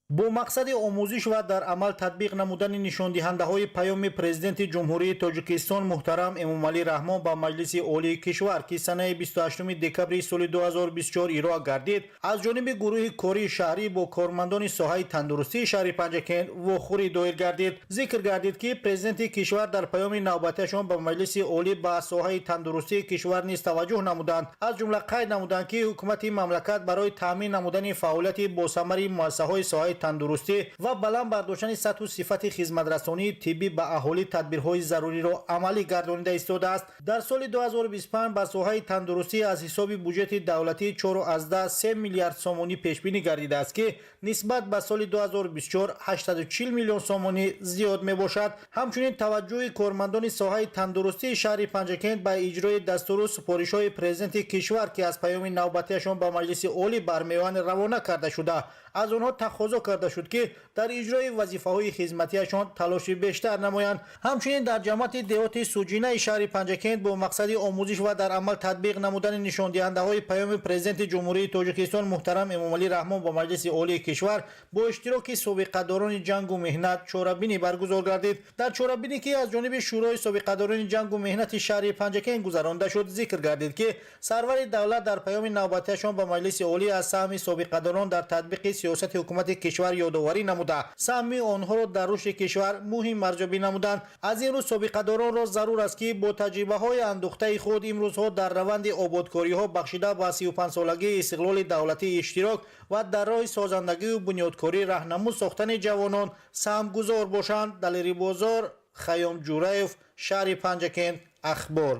Speaker 16: бо мақсади омӯзиш ва дар амал татбиқ намудани нишондиҳандаҳои паёми президенти ҷумҳурии Тоҷикистон муҳтарам Эмомалӣ Раҳмон ба Маҷлиси олии кишвар ки санаи 28 декабри соли 2024 ироа гардид, аз ҷониби гурӯҳи кории шаҳрӣ бо кормандони соҳаи тандурустии шаҳри Панҷакент вохӯрӣ доир гардид. зикр гардид ки президенти кишвар дар паёми навбатиашон ба Маҷлиси олӣ ба соҳаи тандурустии кишвар низ таваҷҷӯҳ намуданд. аз ҷумла қайд намуданд ки ҳукумати мамлакат барои таъмин намудани фаъолияти босамари муассисаҳои соҳаи тандурустӣ ва баланд бардоштани сатҳу сифати хизматрасонии тиббӣ ба аҳолӣ тадбирҳои заруриро амалӣ гардонида истодааст. дар соли 2025 ба соҳаи тандурустӣ аз ҳисоби буҷети давлатӣ 4,3 миллиард сомонӣ пешбинӣ гардидааст ки нисбат ба соли 2024 840 миллион сомонӣ зиёд мебошад. ҳамчунин таваҷҷӯҳи кормандони соҳаи тандурустии шаҳри панҷакент ба иҷрои дастуру супоришҳои президенти кишвар ки аз паёми навбатиашон ба маҷлиси олӣ бармеоянд равона карда шуда аз онҳо тақозо карда шуд ки дар иҷрои вазифаҳои хизматиашон талоши бештар намоянд. ҳамчунин дар ҷамъияти деҳоти суҷинаи шаҳри панҷакент бо мақсади омӯзиш ва дар амал татбиқ намудани нишондиҳандаҳои паёми президенти ҷумҳурии тоҷикистон муҳтарам эмомалӣ раҳмон ба маҷлиси олии кишвар бо иштироки собиқадорони ҷангу меҳнат чорабинӣ баргузор гардид. дар чорабинӣ ки аз ҷониби шӯрои собиқадорони ҷангу меҳнати шаҳри панҷакент гузаронида шуд зикр гардид ки сарвари давлат дар паёми навбатиашон ба маҷлиси олӣ аз саҳми собиқадорон дар татбиқи сиёсати ҳукумати кишвар ёдоварӣ намуда саҳми онҳоро дар рушди кишвар муҳим арзёбӣ намуданд. аз ин рӯ собиқадоронро зарур аст ки бо таҷрибаҳои андӯхтаи худ имрӯзҳо дар раванди ободкориҳо бахшида ба 35-солагии истиқлоли давлатии иштирок ва дар роҳи созандагию бунёдкорӣ раҳнамуд сохтани ҷавонон саҳмгузор бошанд. далери бозор, хаём ҷураев, шаҳри панҷакент, ахбор.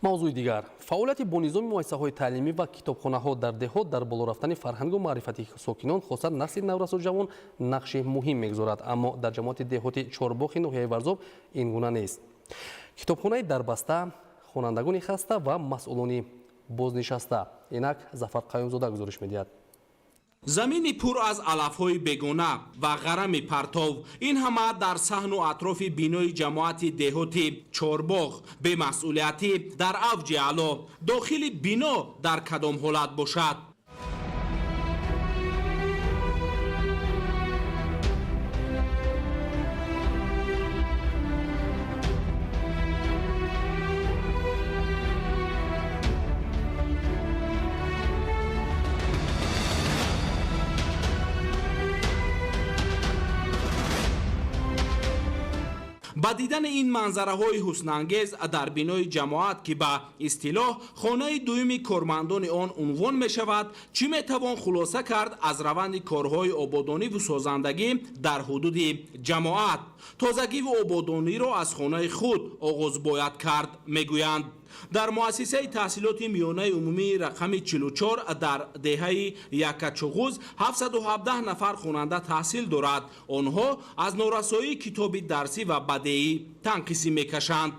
Speaker 4: мавзӯи дигар, фаъолияти бо низоми муассисаҳои таълимӣ ва китобхонаҳо дар деҳот дар боло рафтани фарҳангу маърифати сокинон хосат насли наврасу ҷавон нақши муҳим мегузорад, аммо дар ҷамоати деҳоти чорбохи ноҳияи варзоб ин гуна нест. китобхонаи дарбаста, хонандагони хаста ва масъулони бознишаста. инак Зафар Қаюмзода гузориш медиҳад.
Speaker 17: замини пур аз алафҳои бегона ва ғарами партов, ин ҳама дар саҳну атрофи бинои ҷамоати деҳоти чорбоғ бемасъулиятӣ дар авҷи аъло. дохили бино дар кадом ҳолат бошад? ба дидани ин манзараҳои ҳуснангез дар бинои ҷамоат ки ба истилоҳ хонаи дуюми кормандони он унвон мешавад, чӣ метавон хулоса кард аз раванди корҳои ободониву созандагӣ дар ҳудуди ҷамоат? тозагиву ободониро аз хонаи худ оғоз бояд кард, мегӯянд. дар муассисаи таҳсилоти миёнаи умумии рақами 44 дар деҳаи Якачуғуз 717 нафар хонанда таҳсил дорад. онҳо аз норасоии китоби дарсӣ ва бадеӣ танқисӣ мекашанд.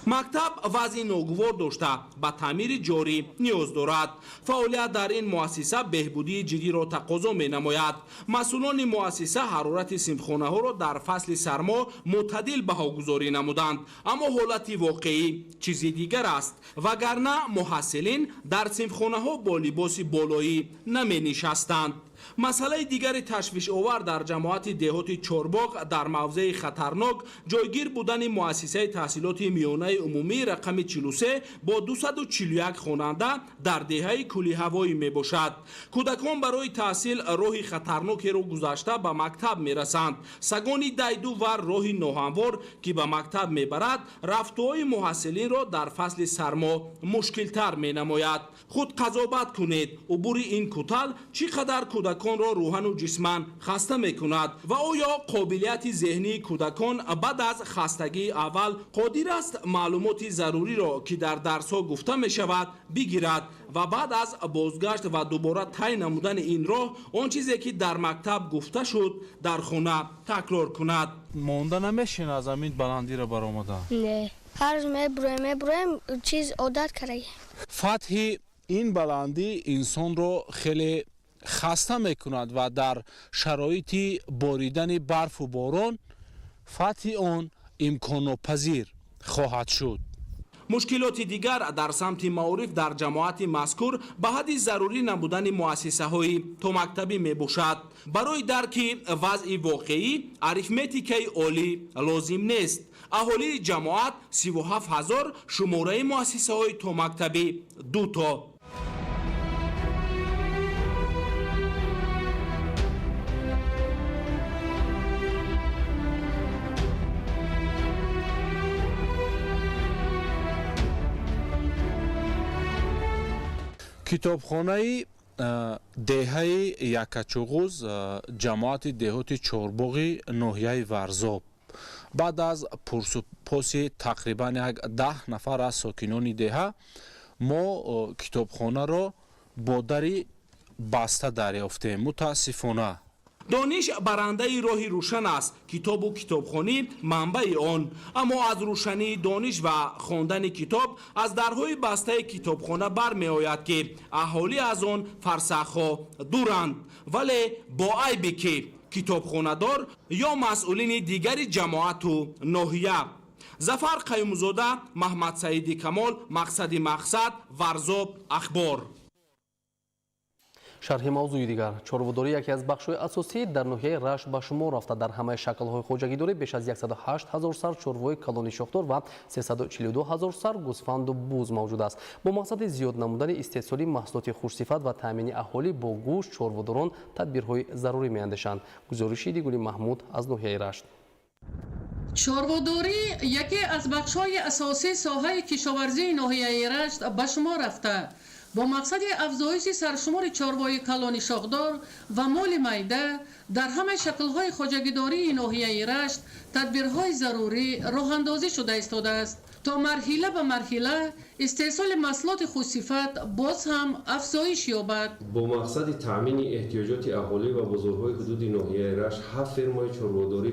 Speaker 17: мактаб вазъи ногувор дошта ба таъмири ҷорӣ ниёз дорад. фаъолият дар ин муассиса беҳбудии ҷиддиро тақозо менамояд. масъулони муассиса ҳарорати синфхонаҳоро дар фасли сармо мӯътадил баҳогузорӣ намуданд, аммо ҳолати воқеӣ чизи дигар аст. вагарна муҳассилин дар синфхонаҳо бо либоси болоӣ наменишастанд. масъалаи дигари ташвишовар дар ҷамоати деҳоти чорбоғ дар мавзеи хатарнок ҷойгир будани муассисаи таҳсилоти миёнаи умумии рақами 43 бо 241 хонанда дар деҳаи кӯлиҳавоӣ мебошад. кӯдакон барои таҳсил роҳи хатарнокеро гузашта ба мактаб мерасанд. сагони дайду ва роҳи ноҳамвор ки ба мактаб мебарад рафтуҳои муҳассилинро дар фасли сармо мушкилтар менамояд. худ қазобат кунед, убури ин кӯтал чӣ қадар кӯдаконро рӯҳану ҷисман хаста мекунад ва оё қобилияти зеҳнии кӯдакон баъд аз хастагии аввал қодир аст маълумоти заруриро ки дар дарсҳо гуфта мешавад бигирад ва баъд аз бозгашт ва дубора тай намудани ин роҳ он чизе ки дар мактаб гуфта шуд дар хона такрор кунад.
Speaker 18: монда намешина аз амин баландиро баромада?
Speaker 19: Не, ҳар рӯз мебураем чиз одат кардаем.
Speaker 18: фатҳи ин баландӣ инсонро хеле хаста мекунад ва дар шароити боридани барфу борон фатҳи он имконнопазир хоҳад шуд.
Speaker 17: мушкилоти дигар дар самти маориф дар ҷамоати мазкур ба ҳадди зарурӣ намудани муассисаҳои томактабӣ мебошад. барои дарки вазъи воқеӣ арифметикаи олӣ лозим нест. аҳолии ҷамоат 37 000, шумораи муассисаҳои томактабӣ 2 то.
Speaker 18: китобхонаи деҳаи якачуғуз ҷамоати деҳоти чорбоғи ноҳияи варзоб баъд аз пурсупоси тақрибан як 10 нафар аз сокинони деҳа мо китобхонаро бо дари баста дарёфтем. мутаассифона
Speaker 17: дониш барандаи роҳи рӯшан аст, китобу китобхонӣ манбаи он. аммо аз рӯшании дониш ва хондани китоб аз дарҳои бастаи китобхона бармеояд ки аҳолӣ аз он фарсахҳо дуранд, вале бо айбе ки китобхонадор ё масъулини дигари ҷамоату ноҳия. зафар қаюмзода, маҳмадсаиди камол, мақсади мақсад, варзоб, ахбор.
Speaker 4: шарҳи мавзӯи дигар. чорводорӣ яке аз бахшҳои асосӣ дар ноҳияи рашт ба шумор рафта. дар ҳамаи шаклҳои хоҷагидорӣ беш аз 108 000 сар чорвои калони шохдор ва 342 000 сар гӯсфанду буз мавҷуд аст. бо мақсади зиёд намудани истеҳсоли маҳсулоти хушсифат ва таъмини аҳолӣ бо гӯшт, чорводорон тадбирҳои зарурӣ меандешанд. гузориши Дигули Маҳмуд аз ноҳияи Рашт.
Speaker 20: чорводорӣ яке аз бахшҳои асосии соҳаи кишоварзии ноҳияи Рашт ба шумор рафта. бо мақсади афзоиши саршумори чорвои калони шохдор ва моли майда дар ҳамаи шаклҳои хоҷагидории ноҳияи Рашт тадбирҳои зарурӣ роҳандозӣ шуда истодааст, то марҳила ба марҳила истеҳсоли маҳсулоти хушсифат боз ҳам афзоиш ёбад.
Speaker 21: бо мақсади таъмини эҳтиёҷоти аҳолӣ ва бозорҳои ҳудуди ноҳияи Рашт 7 фермаи чорводорӣ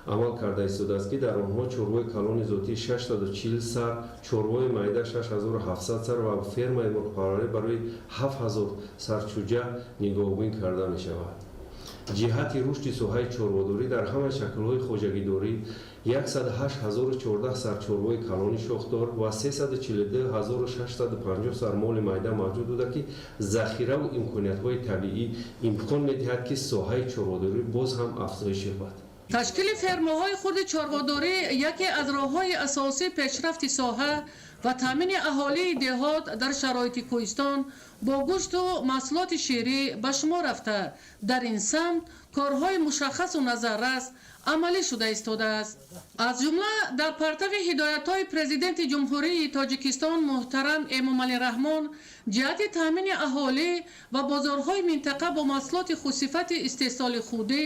Speaker 21: амал карда истодааст ки дар онҳо чорвои калони зотӣ 640 сар, чорвои майда 6700 сар ва фермаи мурғпарварӣ барои 7000 сарчӯҷа нигоҳубин карда мешавад. ҷиҳати рушди соҳаи чорводорӣ дар ҳамаи шаклҳои хоҷагидорӣ 108014 сарчорвои калони шохдор ва 342650 сар моли майда мавҷуд буда ки захираву имкониятҳои табиӣ имкон медиҳад ки соҳаи чорводорӣ боз ҳам афзоиш ёбад.
Speaker 20: ташкили фермаҳои хурди чорводорӣ яке аз роҳҳои асосии пешрафти соҳа ва таъмини аҳолии деҳот дар шароити кӯҳистон бо гӯшту маҳсулоти ширӣ ба шумор рафта. дар ин самт корҳои мушаххасу назаррас амалӣ шуда истодааст. аз ҷумла дар партави ҳидоятҳои президенти ҷумҳурии тоҷикистон муҳтарам Эмомалӣ Раҳмон ҷиҳати таъмини аҳолӣ ва бозорҳои минтақа бо маҳсулоти хушсифати истеҳсоли худӣ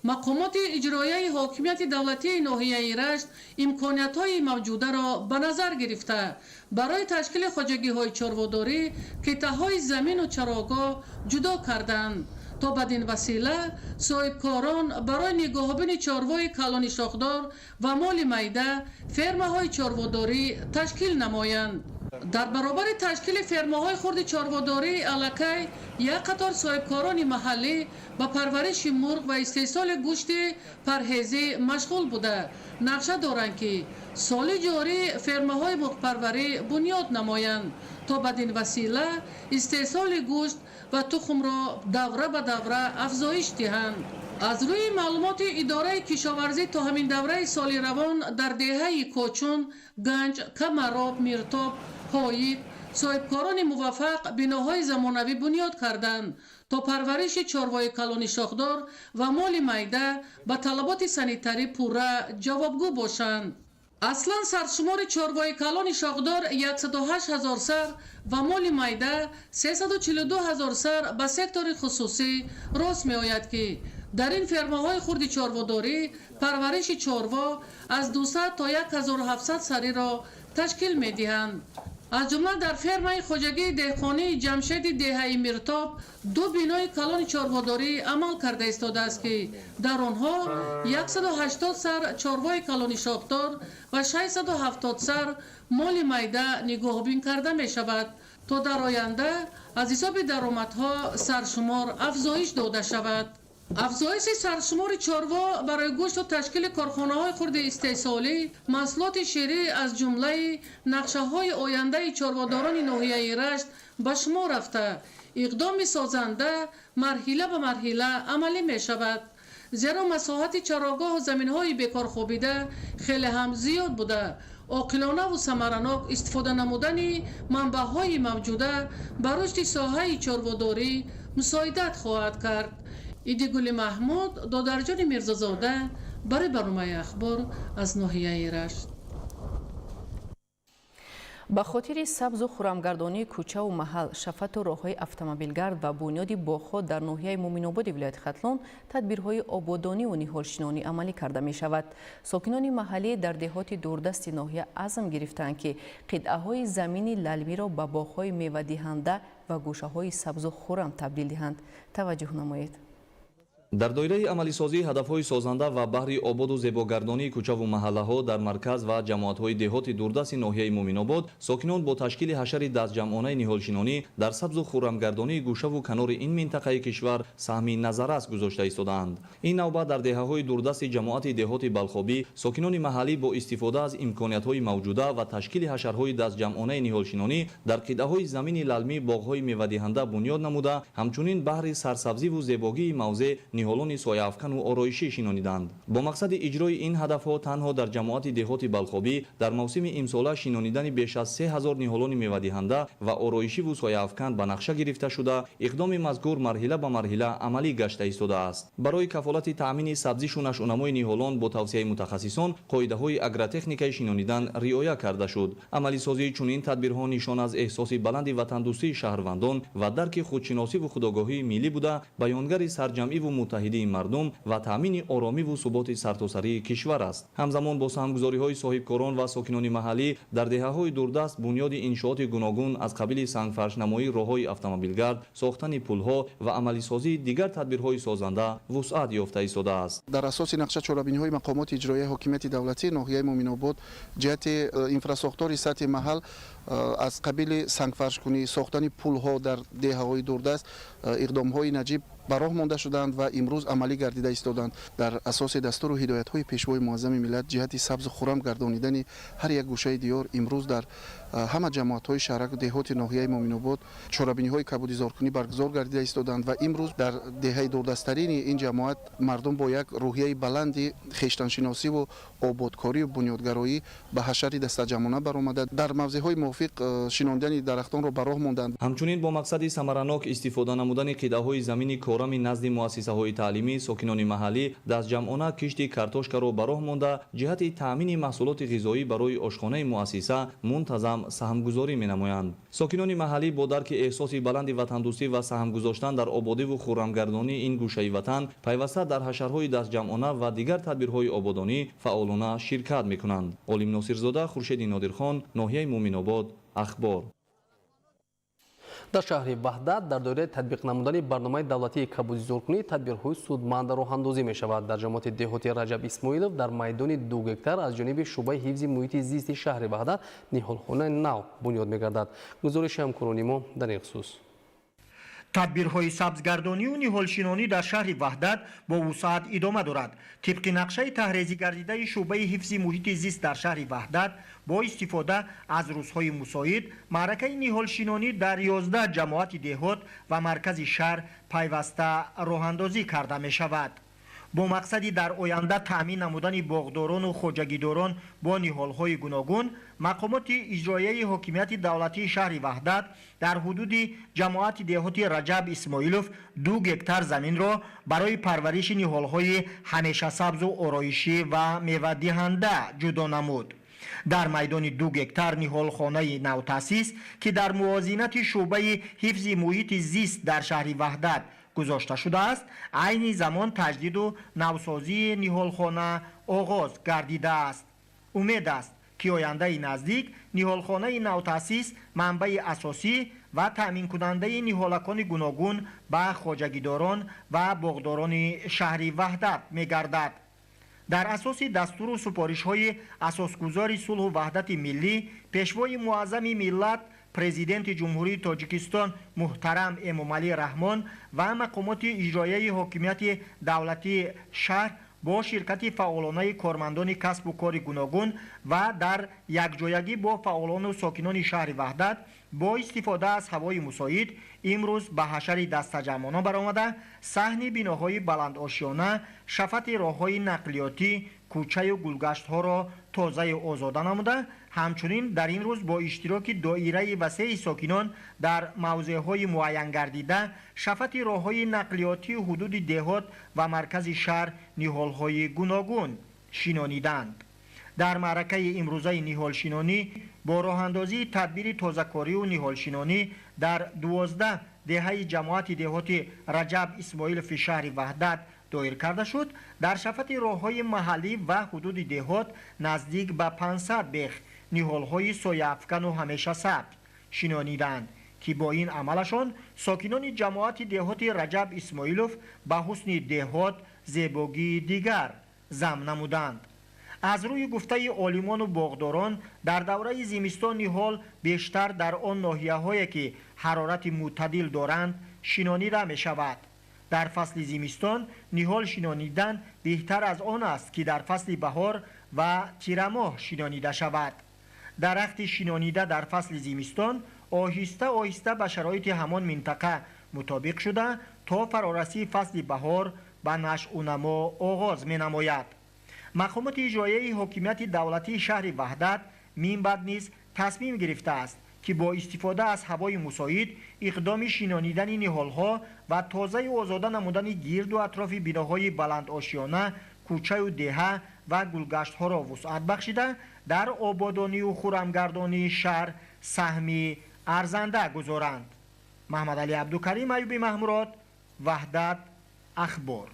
Speaker 20: мақомоти иҷроияи ҳокимияти давлатии ноҳияи Рашт имкониятҳои мавҷударо ба назар гирифта барои ташкили хоҷагиҳои чорводорӣ қитъаҳои замину чарогоҳ ҷудо карданд, то бадин васила соҳибкорон барои нигоҳубини чорвои калони шохдор ва моли майда фермаҳои чорводорӣ ташкил намоянд. дар баробари ташкили фермаҳои хурди чорводорӣ аллакай як қатор соҳибкорони маҳаллӣ ба парвариши мурғ ва истеҳсоли гӯшти парҳезӣ машғул буда нақша доранд ки соли ҷорӣ фермаҳои мурғпарварӣ бунёд намоянд, то бадин васила истеҳсоли гӯшт ва тухмро давра ба давра афзоиш диҳанд. аз рӯи маълумоти идораи кишоварзӣ то ҳамин давраи соли равон дар деҳаи Кочун, Ганҷ, Камароб, Миртоб, Ҳоид соҳибкорони муваффақ биноҳои замонавӣ бунёд карданд, то парвариши чорвои калони шохдор ва моли майда ба талаботи санитарӣ пурра ҷавобгӯ бошанд. аслан саршумори чорвои калони шохдор 108 000 сар ва моли майда 342 000 сар ба сектори хусусӣ рост меояд ки дар ин фермаҳои хурди чорводорӣ парвариши чорво аз 200 то 1700 сариро ташкил медиҳанд. аз ҷумла дар фермаи хоҷагии деҳқонии ҷамшеди деҳаи Миртоб 2 бинои калони чорводорӣ амал карда истодааст ки дар онҳо 180 сар чорвои калони шохдор ва 670 сар моли майда нигоҳубин карда мешавад, то дар оянда аз ҳисоби даромадҳо саршумор афзоиш дода шавад. афзоиши саршумори чорво барои гӯшту ташкили корхонаҳои хурди истеҳсолӣ маҳсулоти ширӣ аз ҷумлаи нақшаҳои ояндаи чорводорони ноҳияи Рашт ба шумор рафта иқдоми созанда марҳила ба марҳила амалӣ мешавад, зеро масоҳати чарогоҳу заминҳои бекорхобида хеле ҳам зиёд буда оқилонаву самаранок истифода намудани манбаъҳои мавҷуда ба рушди соҳаи чорводорӣ мусоидат хоҳад кард. Идигули Маҳмуд, Додарҷони Мирзозода, барои барномаи ахбор аз ноҳияи Рашт.
Speaker 7: ба хотири сабзу хӯрамгардонии кӯча ва маҳал, шафату роҳҳои автомобилгард ва бунёди боғҳо дар ноҳияи Муъминободи вилояти Хатлон тадбирҳои ободониву ниҳолшинонӣ амалӣ карда мешавад. Сокинони маҳаллӣ дар деҳоти дурдасти ноҳия азм гирифтанд, ки қитъаҳои замини лалмиро ба боғҳои мевадиҳанда ва гӯшаҳои сабзу хӯрам табдил диҳанд. таваҷҷӯҳ намоед.
Speaker 2: дар доираи амалисозии ҳадафҳои созанда ва баҳри ободу зебогардонии кӯчаву маҳаллаҳо дар марказ ва ҷамоатҳои деҳоти дурдасти ноҳияи Муъминобод, сокинон бо ташкили ҳашари дастҷамъонаи ниҳолшинонӣ дар сабзу хӯрамгардонии гӯшаву канори ин минтақаи кишвар саҳми назаррас гузошта истодаанд. ин навбат дар деҳаҳои дурдасти ҷамоати деҳоти Балхобӣ, сокинони маҳаллӣ бо истифода аз имкониятҳои мавҷуда ва ташкили ҳашарҳои дастҷамъонаи ниҳолшинонӣ дар қитъаҳои замини лалмӣ боғҳои мевадиҳанда бунёд намуда, ҳамчунин баҳри сарсабзиву зебогии мавзеъ ниҳолони сояафкану ороишӣ шинониданд. бо мақсади иҷрои ин ҳадафҳо танҳо дар ҷамоати деҳоти Балхобӣ дар мавсими имсола шинонидани беш аз 3000 ниҳолони мевадиҳанда ва ороишиву сояафкан ба нақша гирифта шуда, иқдоми мазкур марҳила ба марҳила амалӣ гашта истодааст. барои кафолати таъмини сабзишу нашъунамои ниҳолон бо тавсияи мутахассисон, қоидаҳои агротехникаи шинонидан риоя карда шуд. амалисозии чунин тадбирҳо нишон аз эҳсоси баланди ватандӯстии шаҳрвандон ва дарки худшиносиву худогоҳии миллӣ буда, баёнгари сарҷамъиву муттаҳидии мардум ва таъмини оромиву суботи сартосарии кишвар аст. ҳамзамон бо саҳмгузориҳои соҳибкорон ва сокинони маҳаллӣ дар деҳаҳои дурдаст бунёди иншооти гуногун аз қабили сангфаршнамоӣ роҳҳои автомобилгард, сохтани пулҳо ва амалисозии дигар тадбирҳои созанда вусъат ёфта истодааст.
Speaker 22: дар асоси нақша чорабиниҳои мақомоти иҷроияи ҳокимияти давлатии ноҳияи Муъминобод ҷиҳати инфраструктури сатҳи маҳал аз қабили сангфаршкунӣ, сохтани пулҳо дар деҳаҳои дурдаст иқдомҳои наҷиб ба роҳ монда шуданд ва имрӯз амалӣ гардида истоданд. дар асоси дастуру ҳидоятҳои пешвои муаззами миллат ҷиҳати сабзу хӯрам гардонидани ҳар як гӯшаи диёр, имрӯз дар ҳама ҷамоатҳои шаҳраку деҳоти ноҳияи Муъминобод чорабиниҳои кабудизоркунӣ баргузор гардида истоданд ва имрӯз дар деҳаи дурдастарини ин ҷамоат мардум бо як рӯҳияи баланди хештаншиносиву ободкорию бунёдгароӣ ба ҳашари дастаҷамъона баромада дар мавзеъҳои мувофиқ шинонидани дарахтонро ба роҳ монданд.
Speaker 2: ҳамчунин бо мақсади самаранок истифода намудани қитъаҳои замини корами назди муассисаҳои таълимӣ, сокинони маҳаллӣ дастҷамъона кишти картошкаро ба роҳ монда, ҷиҳати таъмини маҳсулоти ғизоӣ барои ошхонаи муассиса мунтазам саҳмгузорӣ менамоянд. сокинони маҳаллӣ бо дарки эҳсоси баланди ватандӯстӣ ва саҳм гузоштан дар ободиву хӯрамгардонии ин гӯшаи ватан, пайваста дар ҳашарҳои дастҷамъона ва дигар тадбирҳои ободонӣ фаъолона ширкат мекунанд. Олим Носирзода, Хуршеди Нодирхон, ноҳияи Муъминобод, Ахбор.
Speaker 4: дар шаҳри Ваҳдат дар доираи татбиқ намудани барномаи давлатии кабудизоркунӣ тадбирҳои судманда роҳандозӣ мешавад. дар ҷамоати деҳоти Раҷаб Исмоилов дар майдони 2 гектар аз ҷониби шуъбаи ҳифзи муҳити зисти шаҳри Ваҳдат ниҳолхонаи нав бунёд мегардад. гузориши ҳамкорони мо дар ин хусус.
Speaker 16: тадбирҳои сабзгардонию ниҳолшинонӣ дар шаҳри Ваҳдат бо вусъат идома дорад. тибқи нақшаи таҳрезигардидаи шуъбаи ҳифзи муҳити зист дар шаҳри Ваҳдат бо истифода аз рӯзҳои мусоид, маъракаи ниҳолшинонӣ дар 11 ҷамоати деҳот ва маркази шаҳр пайваста роҳандозӣ карда мешавад. бо мақсади дар оянда таъмин намудани боғдорону хоҷагидорон бо ниҳолҳои гуногун, мақомоти иҷроияи ҳокимияти давлатии шаҳри Ваҳдат дар ҳудуди ҷамоати деҳоти Раҷаб Исмоилов 2 гектар заминро барои парвариши ниҳолҳои ҳамешасабзу ороишӣ ва мевадиҳанда ҷудо намуд. дар майдони 2 гектар ниҳолхонаи навтаъсис, ки дар мувозинати шуъбаи ҳифзи муҳити зист дар шаҳри Ваҳдат гузошта шудааст, айни замон таҷдиду навсозии ниҳолхона оғоз гардидааст. умед аст ки ояндаи наздик ниҳолхонаи навтаъсис манбаи асосӣ ва таъминкунандаи ниҳолакони гуногун ба хоҷагидорон ва боғдорони шаҳри Ваҳдат мегардад. дар асоси дастуру супоришҳои асосгузори сулҳу ваҳдати миллӣ, пешвои муаззами миллат президенти ҷумҳурии Тоҷикистон муҳтарам Эмомалӣ Раҳмон ва мақомоти иҷроияи ҳокимияти давлатии шаҳр бо ширкати фаъолонаи кормандони касбу кори гуногун ва дар якҷоягӣ бо фаъолону сокинони шаҳри Ваҳдат бо истифода аз ҳавои мусоид имрӯз ба ҳашари дастаҷамъона баромада, саҳни биноҳои баландошиёна, шафати роҳҳои нақлиётӣ, кӯчаю гулгаштҳоро тозаю озода намуда, ҳамчунин дар ин рӯз бо иштироки доираи васеи сокинон дар мавзеъҳои муайян гардида, шафати роҳҳои нақлиётии ҳудуди деҳот ва маркази шаҳр ниҳолҳои гуногун шинониданд. در معرکه امروزه نهالشینانی با راهاندازی تدبیر تازه‌کاری و نهالشینانی در 12 دهه جماعت دهاتی رجب اسماعیل فی شهر وحدت دایر کرده شد. در شفت راه‌های محلی و حدود دهات نزدیک به 500 بیخ نهال‌های سایه افکن و همیشه ثبت شینانیدند که با این عملشان ساکنان جماعت دهاتی رجب اسماعیلوف به حسن دهات زیبایی دیگر زم نمودند. از روی گفته عالمان و باغداران در دوره زمستان نهال بیشتر در آن ناحیه‌هایی که حرارت معتدل دارند شینانیده می شود. در فصل زمستان نهال شینانیدن بهتر از آن است که در فصل بهار و تیر ماه شینانیده شود. درخت شینانیده در فصل زمستان آهسته آهسته به شرایط همان منطقه مطابق شده تا فرارسی فصل بهار به نشأ و نما آغاز می نماید. مقامات اجرایی حاکمیت دولتی شهر وحدت من بعد نیز تصمیم گرفته است که با استفاده از هوای مساعد اقدام شینانیدن نهال‌ها و تازه آزاده نمودن گرد و اطراف بناهای بلند آشیانه، کوچه و دهه و گلگشت‌ها را وسعت بخشیده در آبادانی و خرمگردانی شهر سهمی ارزنده گذارند. محمد علی عبدالکریم ایوبی محمورات، وحدت اخبار.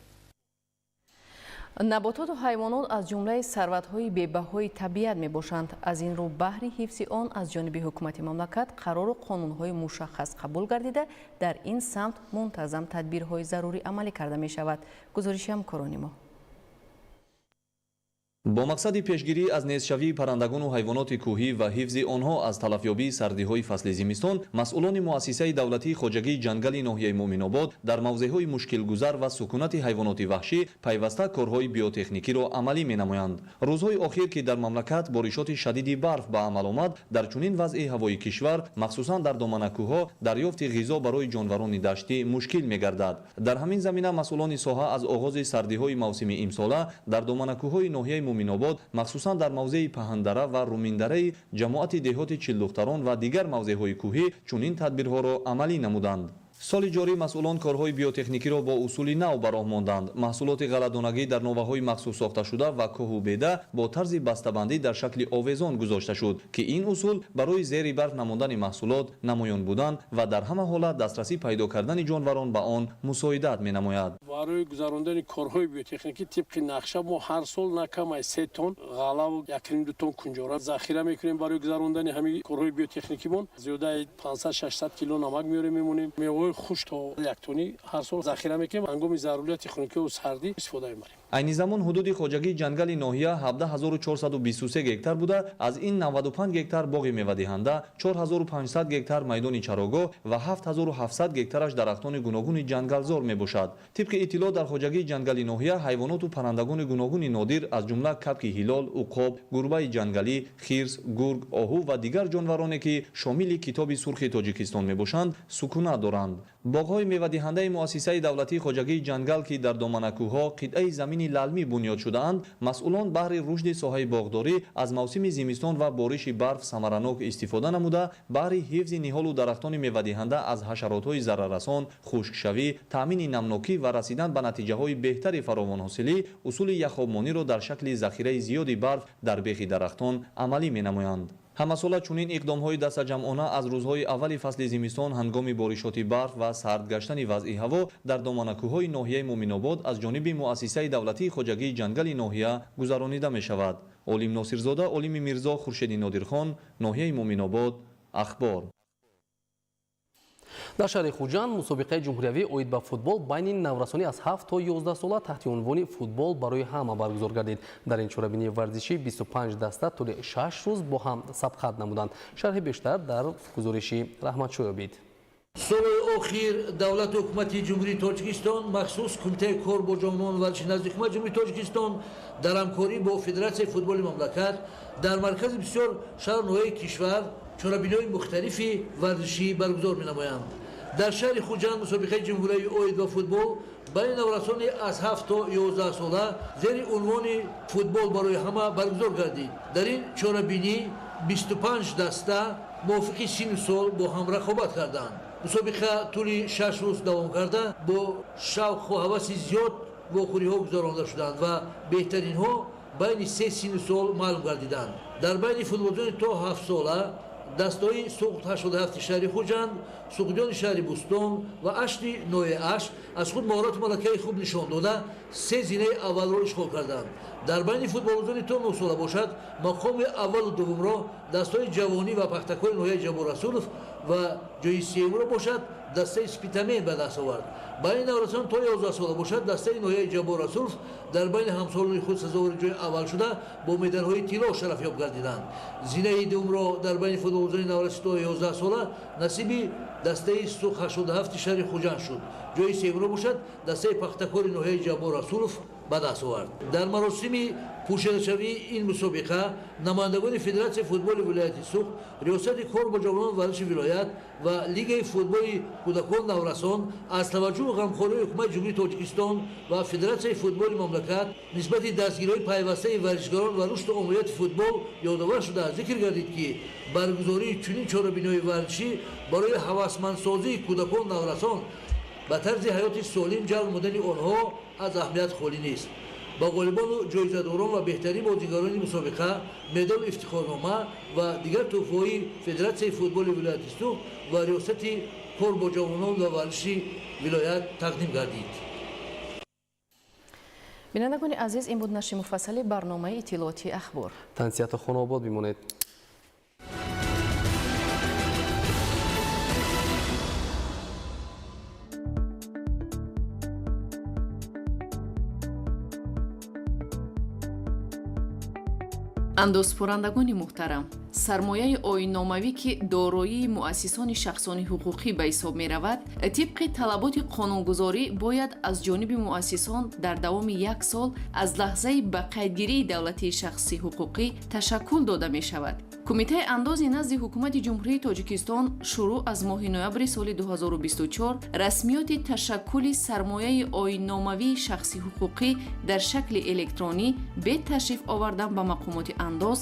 Speaker 7: نباتات و حیوانات از جمله ثروت‌های بی‌بهای طبیعت می‌باشند. از این رو بهر حفظ آن از جانب حکومت مملکت قرار و قانون‌های مشخص قبول گردیده در این سمت منتظم تدبیرهای ضروری عملی کرده می‌شود. گزارش همکاران ما.
Speaker 2: با مقصد پیشگیری از نیستشوی پرندگان و حیوانات کوهی و حفظ آنها از تلفیابی سردی‌های فصل زمستان، مسئولان مؤسسه دولتی خواجگی جنگل ناحیه مومن‌آباد در موضع‌های مشکل‌گذر و سکونت حیوانات وحشی پیوسته کارهای بیوتکنیکی را عملی می‌نمایند. روزهای اخیر که در مملکت بارشات شدید برف به عمل آمد، در چنین وضع هوایی کشور مخصوصاً در دامنه‌کوه‌ها دریافت غذا برای جانوران دشتی مشکل می‌گردد. در همین زمینه مسئولان ساحه از آغاز سردی‌های موسم امساله در دامنه‌کوه‌های ناحیه مومن‌آباد مخصوصاً در موضع پهندره و رومیندره جماعت دهات چلدختران و دیگر موضع‌های کوهی چنین تدبیرها را عملی نمودند. سال جاری مسئولان کارهای بیوتکنیکی را با اصول نو به راه ماندند. محصولات غله‌دانگی در نوه‌های مخصوص ساخته شده و کوه و بیده با طرز بسته‌بندی در شکل آویزان گذاشته شد که این اصول برای زیر برف نماندن محصولات نمایان بودند و در همه حالت دسترسی پیدا کردن جانوران به آن مساعدت می‌نماید.
Speaker 3: برای گذراندن کارهای بیوتکنیکی طبق نقشه ما هر سال نکم از 3 تن غله و 1.2 تن کنجوره ذخیره می‌کنیم برای گذراندن همین کارهای بیوتکنیکیمون. زیاده 500-600 کیلو نمک می‌آوریم خوش تا 1 تنی هر سال ذخیره میکنیم. هنگام ضرورت خنکی و سردی استفاده می‌بریم. عین
Speaker 2: زمان حدود خواجگی جنگل ناحیه 17423 گکتار بوده. از این 95 گکتار باغ میوه‌دهنده، 4500 گکتار میدان چراگاه و 7700 گکتارش درختان گوناگون جنگلزار میباشد. طبق اطلاع در خواجگی جنگل ناحیه حیوانات و پرندگان گوناگون نادر از جمله کبک هلال، عقاب، گربه جنگلی، خرس، گرگ، آهو و دیگر جانورانی که شامل کتاب سرخ تاجیکستان میباشند سکونت دارند. باغ‌های میوه‌دهنده مؤسسه دولتی خواجگی جنگل که در دامنه‌کوه‌ها قطعه زمین للمی بنیاد شده‌اند، مسئولان بهر رشد ساحه باغداری از موسم زمستان و بارش برف ثمرناک استفاده نموده بهر حفظ نهال و درختان میوه‌دهنده از حشرات‌های ضرررسان، خشکشوی، تامین نمناکی و رسیدن به نتیجه‌های بهتر فراوان حاصلی اصول یخابمانی را در شکل ذخیره زیادی برف در بیخ درختان عملی می‌نمایند. همه ساله چنین اقدام‌های دست جمعانه از روزهای اول فصل زمستان هنگام بارشات برف و سرد گشتن وضع هوا در دامنه‌کوه‌های ناحیه مومن‌آباد از جانب مؤسسه دولتی خواجگی جنگل ناحیه گذرانیده می‌شود. علیم ناصرزاده، علیم میرزا، خورشیدی نادرخان، ناحیه مومن‌آباد، اخبار.
Speaker 4: در شهر خوجند مسابقه جمهوریوی اوید به فوتبال بین نورسانی از 7 تا 11 ساله تحت عنوان فوتبال برای همه برگزار گردید. در این چوربینی ورزشی 25 دسته طول 6 روز با هم سبقت نمودند. شرح بیشتر در گزارش رحمت شویابید.
Speaker 6: سال اخیر دولت حکومت جمهوری تاجیکستان مخصوص کمیته کار با جامعان ورزشی نزد حکومت جمهوری تاجیکستان در همکاری با فدراسیون فوتبال مملکت در مرکز بسیار شهر نوحه کشور چوربینی‌های مختلفی ورزشی برگزار می‌نمایند. در شهر خوجند مسابقه جمهوری اوید و فوتبال بین نورسان از 7 تا 11 ساله زیر عنوان فوتبال برای همه برگزار گردید. در این چوربینی 25 دسته موافق سن سال با هم رقابت کردند. مسابقه طول 6 روز دوام کرده با شوق و هوس زیاد واخوری‌ها گذرانده شدند و بهترین ها байни се синни сол маълум гардиданд. Дар байни футболчиёни то 7 сола дастаҳои суғд 87 шаҳри хуҷанд, суғдиёни шаҳри бустон ва ашти ноҳияи ашт аз худ маҳорати малакаи хуб нишон дода се зинаи аввалро ишғол карданд. Дар байни футболбозони то 9 сола бошад мақоми аввалу дуввумро дастаҳои ҷавонӣ ва пахтакори ноҳияи Ҷабор Расулов ва ҷойи сеюмро бошад дастаи Спитамен ба даст овард. Байни наврасон то 11 сола бошад дастаи ноҳияи Ҷабор Расулов дар байни ҳамсолони худ сазовари ҷои аввал шуда бо медалҳои тилло шарафёб гардиданд. Зинаи дуввумро дар байни футболбозони навраси то 11 сола насиби дастаи Суғ 87 шаҳри Хуҷанд шуд. ҷойи сеюмро бошад дастаи пахтакори ноҳияи Ҷабор Расулов ба даст овард. Дар маросими пӯшидашавии ин мусобиқа намояндагони Федератсияи футболи вилояти Суғд, риёсати кор бо ҷавонон варзиши вилоят ва Лигаи футболи кӯдакон наврасон аз таваҷҷӯҳу ғамхории ҳукумати ҷумҳурии Тоҷикистон ва Федератсияи футболи мамлакат нисбати дастгириҳои пайвастаи варзишгарон ва рушди оммавияти футбол ёдовар шуда зикр гардид, ки баргузории чунин чорабинои варзишӣ барои ҳавасмандсозии кӯдакон наврасон ба тарзи ҳаёти солим ҷалб намудани онҳо аз аҳамият холӣ нест. ба ғолибону ҷоизадорон ва беҳтарин бозигарони мусобиқа медалу ифтихорнома ва дигар тӯҳфаҳои Федератсияи футболи вилояти Суғд ва риёсати кор бо ҷавонон ва варзиши вилоят тақдим гардид.
Speaker 7: бинандагони азиз, ин буд нашри муфассали барномаи иттилооти ахбор.
Speaker 4: Тансияту хонобод бимонед.
Speaker 7: андозпурандагони муҳтарам, сармояи оинномавӣ ки дороии муассисони шахсони ҳуқуқӣ ба ҳисоб меравад, тибқи талаботи қонунгузорӣ бояд аз ҷониби муассисон дар давоми 1 сол аз лаҳзаи ба қайдгирии давлатии шахси ҳуқуқӣ ташаккул дода мешавад. кумитаи андози назди ҳукумати ҷумҳурии Тоҷикистон шурӯъ аз моҳи ноябри соли 2024 расмиёти ташаккули сармояи оинномавии шахси ҳуқуқӣ дар шакли электронӣ бе ташриф овардан ба мақомоти андоз